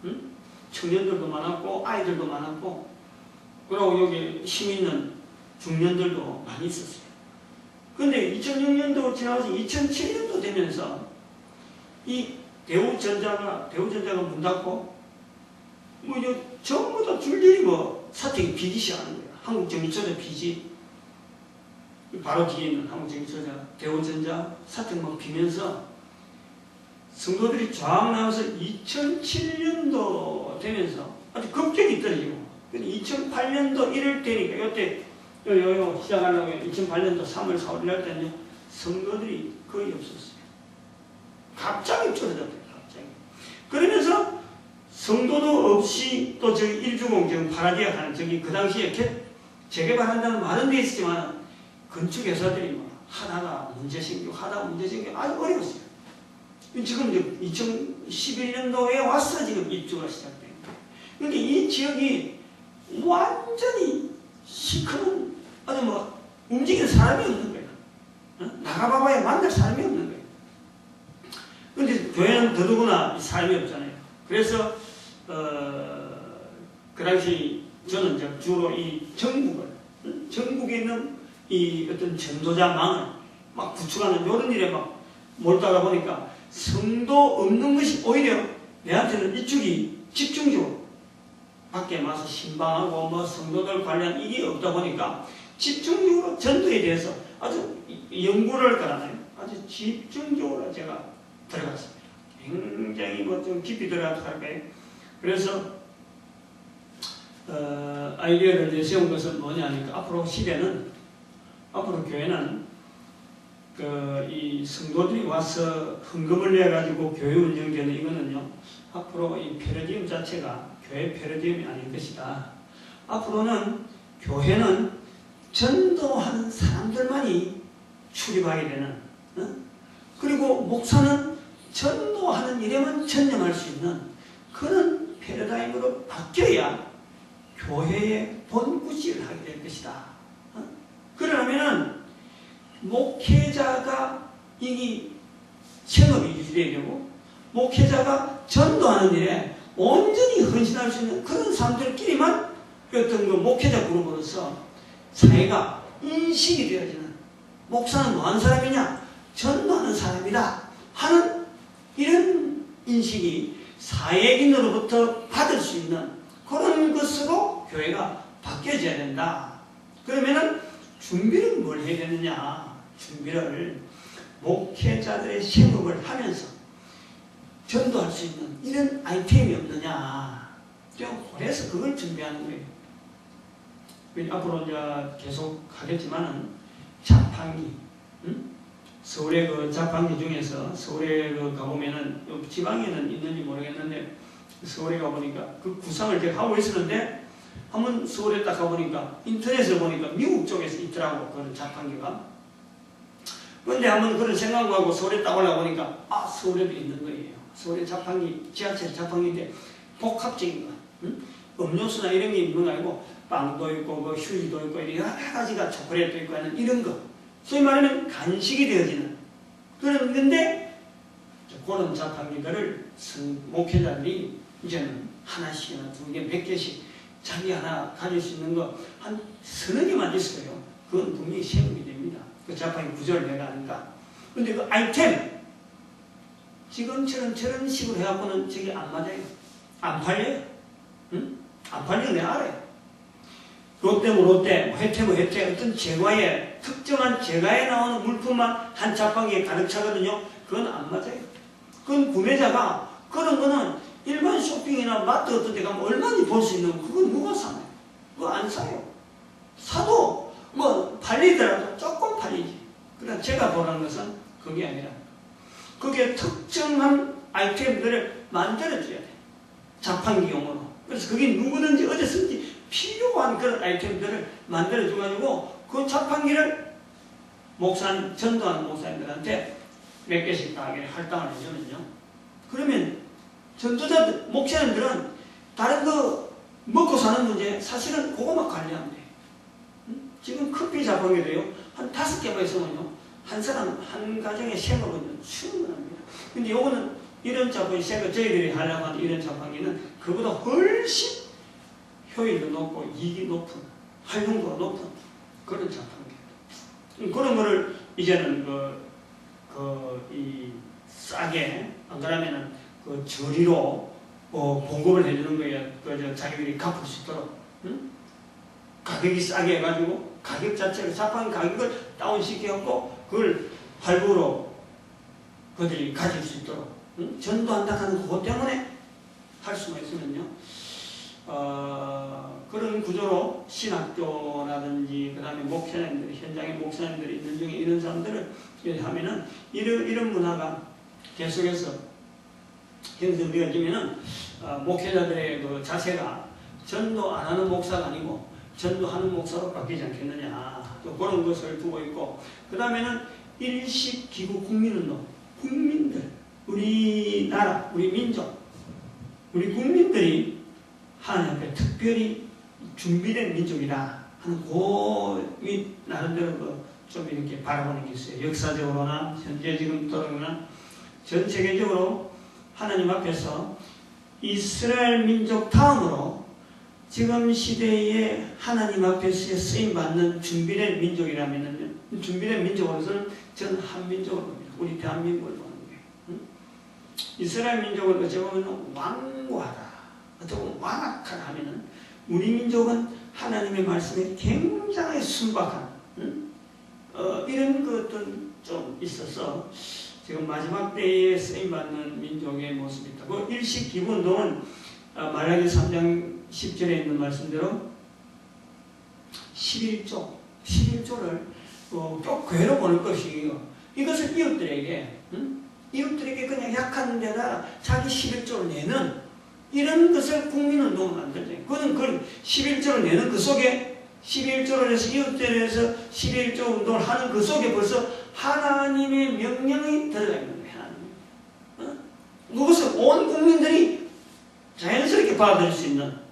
응? 청년들도 많았고 아이들도 많았고, 그리고 여기 힘 있는 중년들도 많이 있었어요. 근데 2006년도 지나서 2007년도 되면서 이 대우전자가 문 닫고, 전부 다 줄줄이 사택이 비기 시작하는 거예요. 한국전기처자 비지, 바로 뒤에 있는 한국전기처자, 대우전자 사택 막 비면서 성도들이 쫙 나와서 2007년도 되면서 아주 급격히 떨어지고, 2008년도 1월 되니까, 요때, 시작하려고 2008년도 3월, 4월 날 때는요, 성도들이 거의 없었어요. 갑자기 줄어들어요, 갑자기. 그러면서 성도도 없이 또 저기 일주공 지금 파라디아 하는 그 당시에 재개발한다는 많은 데 있었지만, 건축회사들이 하다가 문제 생기고 아주 어려웠어요. 지금 이제 2011년도에 와서 지금 입주가 시작된 거예요. 그러니까 이 지역이 완전히 시커먼, 아주 움직이는 사람이 없는 거예요. 나가봐봐야 만날 사람이 없는 거예요. 근데 교회는 더더구나 삶이 없잖아요. 그래서 그 당시 저는 주로 이 전국에 있는 이 어떤 전도자망을 막 구축하는 이런 일에 막 몰다가 보니까 성도 없는 것이 오히려 내한테는 이쪽이 집중적으로 밖에 나서 신방하고 뭐 성도들 관련 일이 없다 보니까 집중적으로 전도에 대해서 아주 연구를 하잖아요. 아주 집중적으로 제가 들어갔습니다. 굉장히 뭐 좀 깊이 들어가도 할까요? 그래서 아이디어를 내세운 것은 뭐냐니까 앞으로 시대는 앞으로 교회는 이 성도들이 와서 헌금을 내 가지고 교회 운영되는 이거는요 앞으로 이 패러디움 자체가 교회 패러디움이 아닌 것이다. 앞으로는 교회는 전도하는 사람들만이 출입하게 되는 그리고 목사는 전도하는 일에만 전념할 수 있는 그런 패러다임으로 바뀌어야 교회의 본구직을 하게 될 것이다. 그러려면은 목회자가 이 생업이 유지되야 되고 목회자가 전도하는 일에 온전히 헌신할 수 있는 그런 사람들끼리만 어떤 그 목회자 그룹으로서 사회가 인식이 되어지는 목사는 뭐하는 사람이냐? 전도하는 사람이다 하는 이런 인식이 사회인으로부터 받을 수 있는 그런 것으로 교회가 바뀌어져야 된다. 그러면은 준비를 뭘 해야 되느냐? 준비를 목회자들의 생업을 하면서 전도할 수 있는 이런 아이템이 없느냐? 그래서 그걸 준비하는 거예요. 앞으로 이제 계속 하겠지만은 자판기, 서울의 그 자판기 중에서 서울에 가보면은 지방에는 있는지 모르겠는데 서울에 가보니까 그 구상을 제가 하고 있었는데 한번 서울에 딱 가보니까 인터넷에 보니까 미국 쪽에서 있더라고 그런 자판기가. 그런데 한번 그런 생각하고 서울에 딱 올라보니까 서울에도 있는 거예요. 서울의 자판기, 지하철 자판기인데 복합적인 거. 음료수나 이런 게 있는 거 아니고 빵도 있고 뭐 휴지도 있고 여러 가지가 초콜릿도 있고 하는 이런 거. 소위 말하면 간식이 되어지는 그런 건데 그런 자판기들을 목회자들이 이제는 하나씩이나 두 개, 몇 개씩 자기 하나 가질 수 있는 거 한 서너 개만 있어요. 그건 분명히 생각이 됩니다. 그 자판기 구조를 내가 하니까. 근데 그 아이템 지금처럼 저런 식으로 해갖고는 저게 안 맞아요. 안 팔려요. 응? 안 팔리는 내가 알아요. 롯데면 롯데, 혜태면 혜태, 어떤 제과에, 특정한 제과에 나오는 물품만 한 자판기에 가득 차거든요. 그건 안 맞아요. 그건 구매자가 그런 거는 일반 쇼핑이나 마트 어떤 데 가면 얼마나 볼 수 있는 거, 그건 누가 사나요? 그거 안 사요. 사도 뭐 팔리더라도 조금 팔리지. 그러나 제가 보라는 것은 그게 아니라 그게 특정한 아이템들을 만들어줘야 돼. 자판기용으로. 그래서 그게 누구든지 어디서든지 필요한 그런 아이템들을 만들어줘가지고 그 자판기를 목사님, 전도하는 목사님들한테 몇 개씩 다 할당을 해주면요. 그러면 전도자들, 목사님들은 다른 거 먹고 사는 문제 사실은 그거만 관리하면 돼요. 지금 커피 자판기도요. 한 5개만 있으면요. 한 사람, 한 가정의 생업은 충분합니다. 근데 요거는 이런 자판기, 저희들이 하려고 하는 이런 자판기는 그보다 훨씬 효율도 높고 이익이 높은, 활용도가 높은 그런 자판기입니다. 그런 거를 이제는 싸게, 안 그러면은 저리로 공급을 해주는 거예요. 자기들이 갚을 수 있도록. 가격이 싸게 해가지고 가격 자체를 자판기 가격을 다운시켜갖고 그걸 할부로 그들이 가질 수 있도록 전도한다 하는 그것 때문에 할 수가 있으면요. 그런 구조로 신학교라든지 그 다음에 목사님들이 현장에 목사님들이 있는 중에 이런 사람들을 하면은 이런 문화가 계속해서 형성되어지면은 목회자들의 그 자세가 전도 안 하는 목사가 아니고 전도하는 목사로 바뀌지 않겠느냐. 또 그런 것을 두고 있고 그 다음에는 일식기구 국민운동, 국민들, 우리나라, 우리 민족, 우리 국민들이 하나님 앞에 특별히 준비된 민족이다 하는 그 나름대로 좀 이렇게 바라보는 게 있어요. 역사적으로나 현재 지금 또나 전 세계적으로 하나님 앞에서 이스라엘 민족 다음으로 지금 시대에 하나님 앞에서 쓰임받는 준비된 민족이라면, 준비된 민족으로서는 저는 한민족을 봅니다. 우리 대한민국을 보는 거예요. 응? 이스라엘 민족은 어찌 보면 완고하다, 어찌 보면 완악하다 하면은, 우리 민족은 하나님의 말씀에 굉장히 순박한, 응? 이런 것들은 좀 있어서 지금 마지막 때에 쓰임받는 민족의 모습이 있다고. 일식 기본동은 말라기 3장 10절에 있는 말씀대로 11조를 꼭 괴로 보는 것이에요. 이것을 이웃들에게, 이웃들에게 그냥 약한 데다 자기 11조를 내는 이런 것을 국민운동을 만들죠. 그건 11조를 내는 그 속에 11조를 해서 이웃들에 해서 11조 운동을 하는 그 속에 벌써 하나님의 명령이 들어가 있는 거예요. 하나님. 그것을 온 국민들이 자연스럽게 받아들일 수 있는.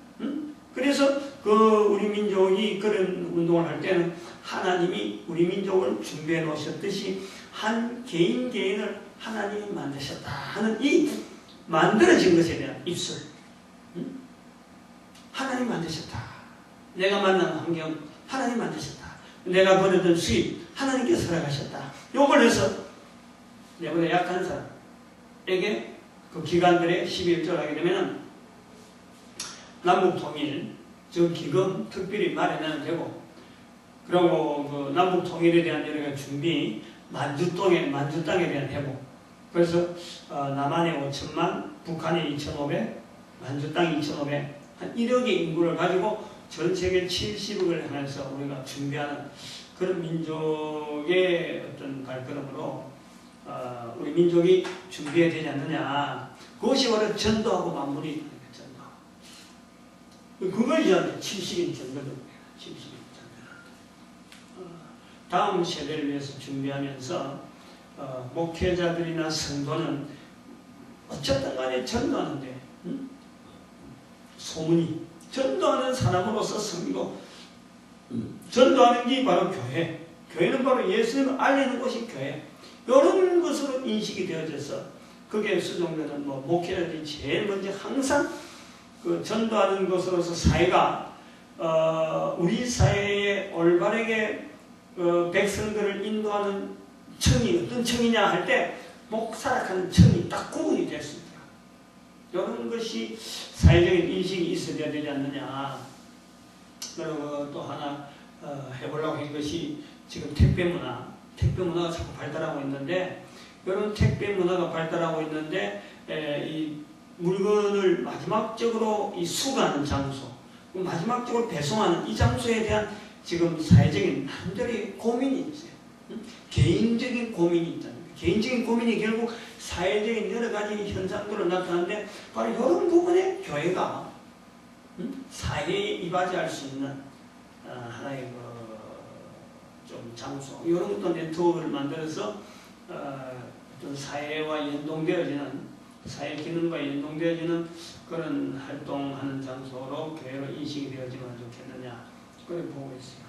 그래서 우리 민족이 그런 운동을 할 때는 하나님이 우리 민족을 준비해 놓으셨듯이 한 개인을 하나님이 만드셨다 하는 이 만들어진 것에 대한 입술. 하나님 만드셨다. 내가 만난 환경 하나님 만드셨다. 내가 벌였던 수입 하나님께서 허락하셨다. 요걸 해서 내보다 약한 사람에게 그 기관들의 11조를 하게 되면은 남북통일, 저 기금 특별히 마련해야 되고, 그리고 그 남북통일에 대한 여러 가지 준비, 만주 땅에 대한 회복. 그래서 남한에 5천만, 북한에 2,500, 만주 땅 2,500, 한 1억의 인구를 가지고 전 세계 70억을 향해서 우리가 준비하는 그런 민족의 어떤 발걸음으로 우리 민족이 준비해야 되지 않느냐. 그것이 바로 전도하고 마무리. 그걸 이제 70인 전도를 해요. 70인 전도. 다음 세대를 위해서 준비하면서 목회자들이나 성도는 어쨌든 간에 전도하는데, 소문이 전도하는 사람으로서 성도, 전도하는 게 바로 교회. 교회는 바로 예수님을 알리는 곳이 교회. 이런 것으로 인식이 되어져서 그게 수종되는 목회자들이 제일 먼저 항상 그 전도하는 것으로서 사회가 우리 사회에 올바르게 백성들을 인도하는 청이 어떤 청이냐 할 때 목사락하는 청이 딱 구분이 됐습니다. 이런 것이 사회적인 인식이 있어야 되지 않느냐. 그리고 또 하나 해보려고 한 것이 지금 택배 문화가 자꾸 발달하고 있는데, 이런 택배 문화가 발달하고 있는데 이 물건을 마지막적으로 이 수거하는 장소, 마지막적으로 배송하는 이 장소에 대한 지금 사회적인 나름대로의 고민이 있어요. 개인적인 고민이 있다는 거예요. 개인적인 고민이 결국 사회적인 여러 가지 현상들로 나타나는데, 바로 이런 부분에 교회가 사회에 이바지할 수 있는 하나의 좀 장소, 이런 것도 네트워크를 만들어서 어떤 사회와 연동되어지는, 사회 기능과 연동되어지는 그런 활동하는 장소로 교회로 인식이 되어지면 좋겠느냐, 그렇게 보고 있어요.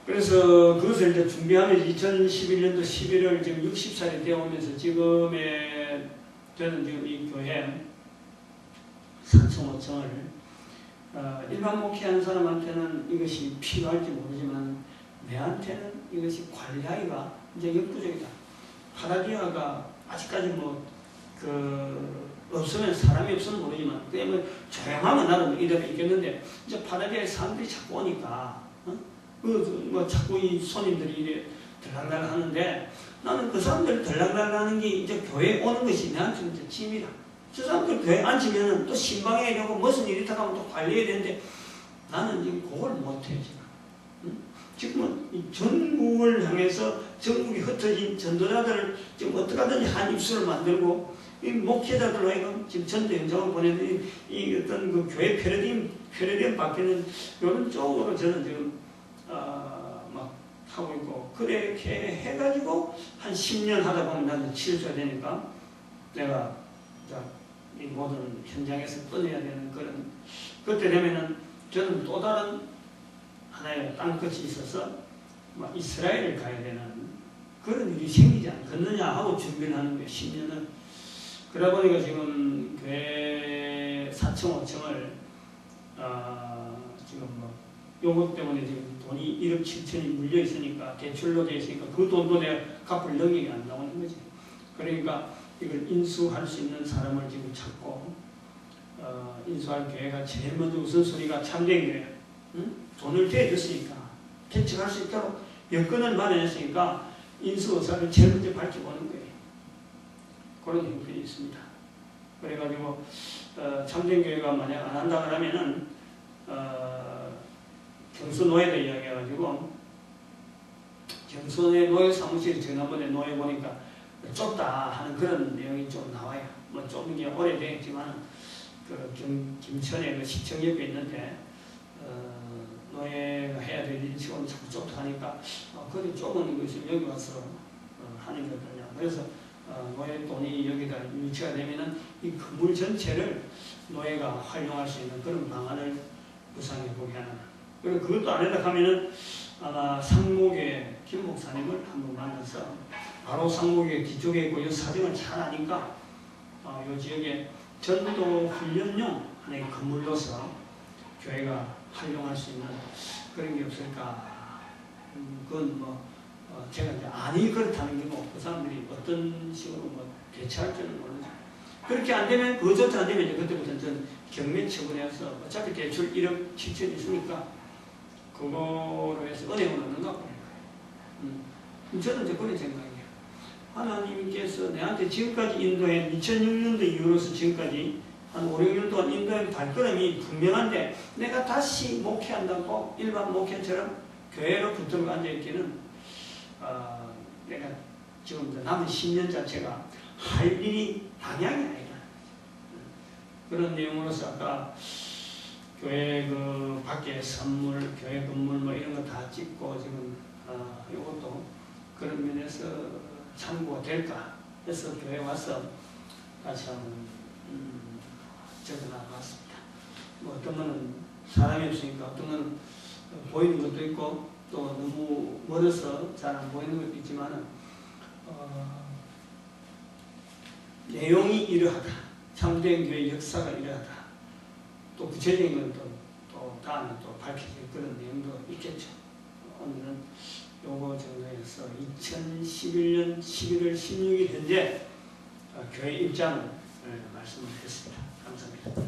그래서 그것을 이제 준비하면서 2011년도 11월 지금 60살이 되어오면서 지금의 저는 지금 이 교회 4층, 5층을 일반 목회하는 사람한테는 이것이 필요할지 모르지만 내한테는 이것이 관리하기가 이제 역부족이다. 파라디아가 아직까지 없으면, 사람이 없으면 모르지만, 그냥 조용하면 나도 이대로 있겠는데, 이제 파라디아에 사람들이 자꾸 오니까, 자꾸 이 손님들이 이래 들락날락 하는데, 나는 그 사람들 들락날락 하는 게 이제 교회에 오는 것이 내한테는 이제 짐이다. 저 사람들 교회에 앉으면 또 신방해야 되고, 무슨 일이 있다가 하면 또 관리해야 되는데, 나는 지금 그걸 못해, 지금. 지금은 이 전국을 향해서 전국이 흩어진 전도자들을 지금 어떻게 하든지 한 입술을 만들고, 이 목회자들로 하여금 지금 전도 현장을 보내는 이 어떤 그 교회 패러디움 바뀌는 이런 쪽으로 저는 지금 막 하고 있고, 그렇게 해가지고 한 10년 하다 보면 나는 치료줘야 되니까 내가 이 모든 현장에서 떠내야 되는 그런, 그때 되면은 저는 또 다른 하나의 땅끝이 있어서 이스라엘을 가야 되는 그런 일이 생기지 않겠느냐 하고 준비를 하는 거예요. 10년을. 그러다 보니까 지금 교회 4층, 5층을 지금 뭐 요것 때문에 지금 돈이 1억 7천이 물려 있으니까 대출로 돼 있으니까 그 돈도 내가 갚을 능력이 안 나오는 거지. 그러니까 이걸 인수할 수 있는 사람을 지금 찾고 인수할 교회가 제일 먼저 우선순위가 참된 교회. 응? 돈을 대줬으니까 개척할 수 있도록 여건을 마련했으니까 인수 의사를 제일 먼저 밝혀보는 거예요. 그런 형편이 있습니다. 그래가지고 참된 교회가 만약 안 한다 그러면은 경수노예도 이야기해가지고 경수노예 노예 사무실 지난번에 노예 보니까 좁다 하는 그런 내용이 좀 나와요. 뭐 좁은 게 오래됐지만 그 김천에 그 시청 옆에 있는데 노예가 해야 될 일이 지금 자꾸 좁다 하니까 그리 좁은 것을 여기 와서 하는 게 어떠냐. 그래서 노예 돈이 여기다 유치가 되면은 이 건물 전체를 노예가 활용할 수 있는 그런 방안을 구상해 보게 하는. 그리고 그것도 안 한다 하면은 아마 상목의 김 목사님을 한번 만나서 바로 상목의 뒤쪽에 있고 이 사정을 잘 아니까 이 지역에 전도 훈련용 하나의 건물로서 교회가 활용할 수 있는 그런 게 없을까. 그건 뭐 제가 이제 아니 그렇다는 게 뭐 그 사람들이 어떤 식으로 뭐 대처할 줄은 모르죠. 그렇게 안 되면 그것조차 안 되면 이제 그때부터는 전 경매 처분해서 어차피 대출 1억 7천 있으니까 그거로 해서 은행을 얻는가 보는 거예요. 저는 이제 그런 생각이에요. 하나님께서 내한테 지금까지 인도해 2006년도 이후로서 지금까지 한 5, 6년 동안 인도의 발걸음이 분명한데 내가 다시 목회한다고 일반 목회처럼 교회로 붙들고 앉아있기는 내가 지금 남은 10년 자체가 할 일이 방향이 아니다. 그런 내용으로서 아까 교회 그 밖에 선물, 교회 건물 뭐 이런 거 다 찍고 지금 이것도 그런 면에서 참고가 될까 해서 교회 와서 다시 한번 적어놔봤습니다. 뭐 어떤 거는 사람이 없으니까 어떤 거는 보이는 것도 있고 또 너무 멀어서 잘 안 보이는 것도 있지만 내용이 이러하다. 참된 교회 역사가 이러하다. 또 구체적인 건 또 다음에 또 밝혀질 그런 내용도 있겠죠. 오늘은 요거 정도에서 2011년 11월 16일 현재 교회 입장을 말씀을 드렸습니다. 감사합니다.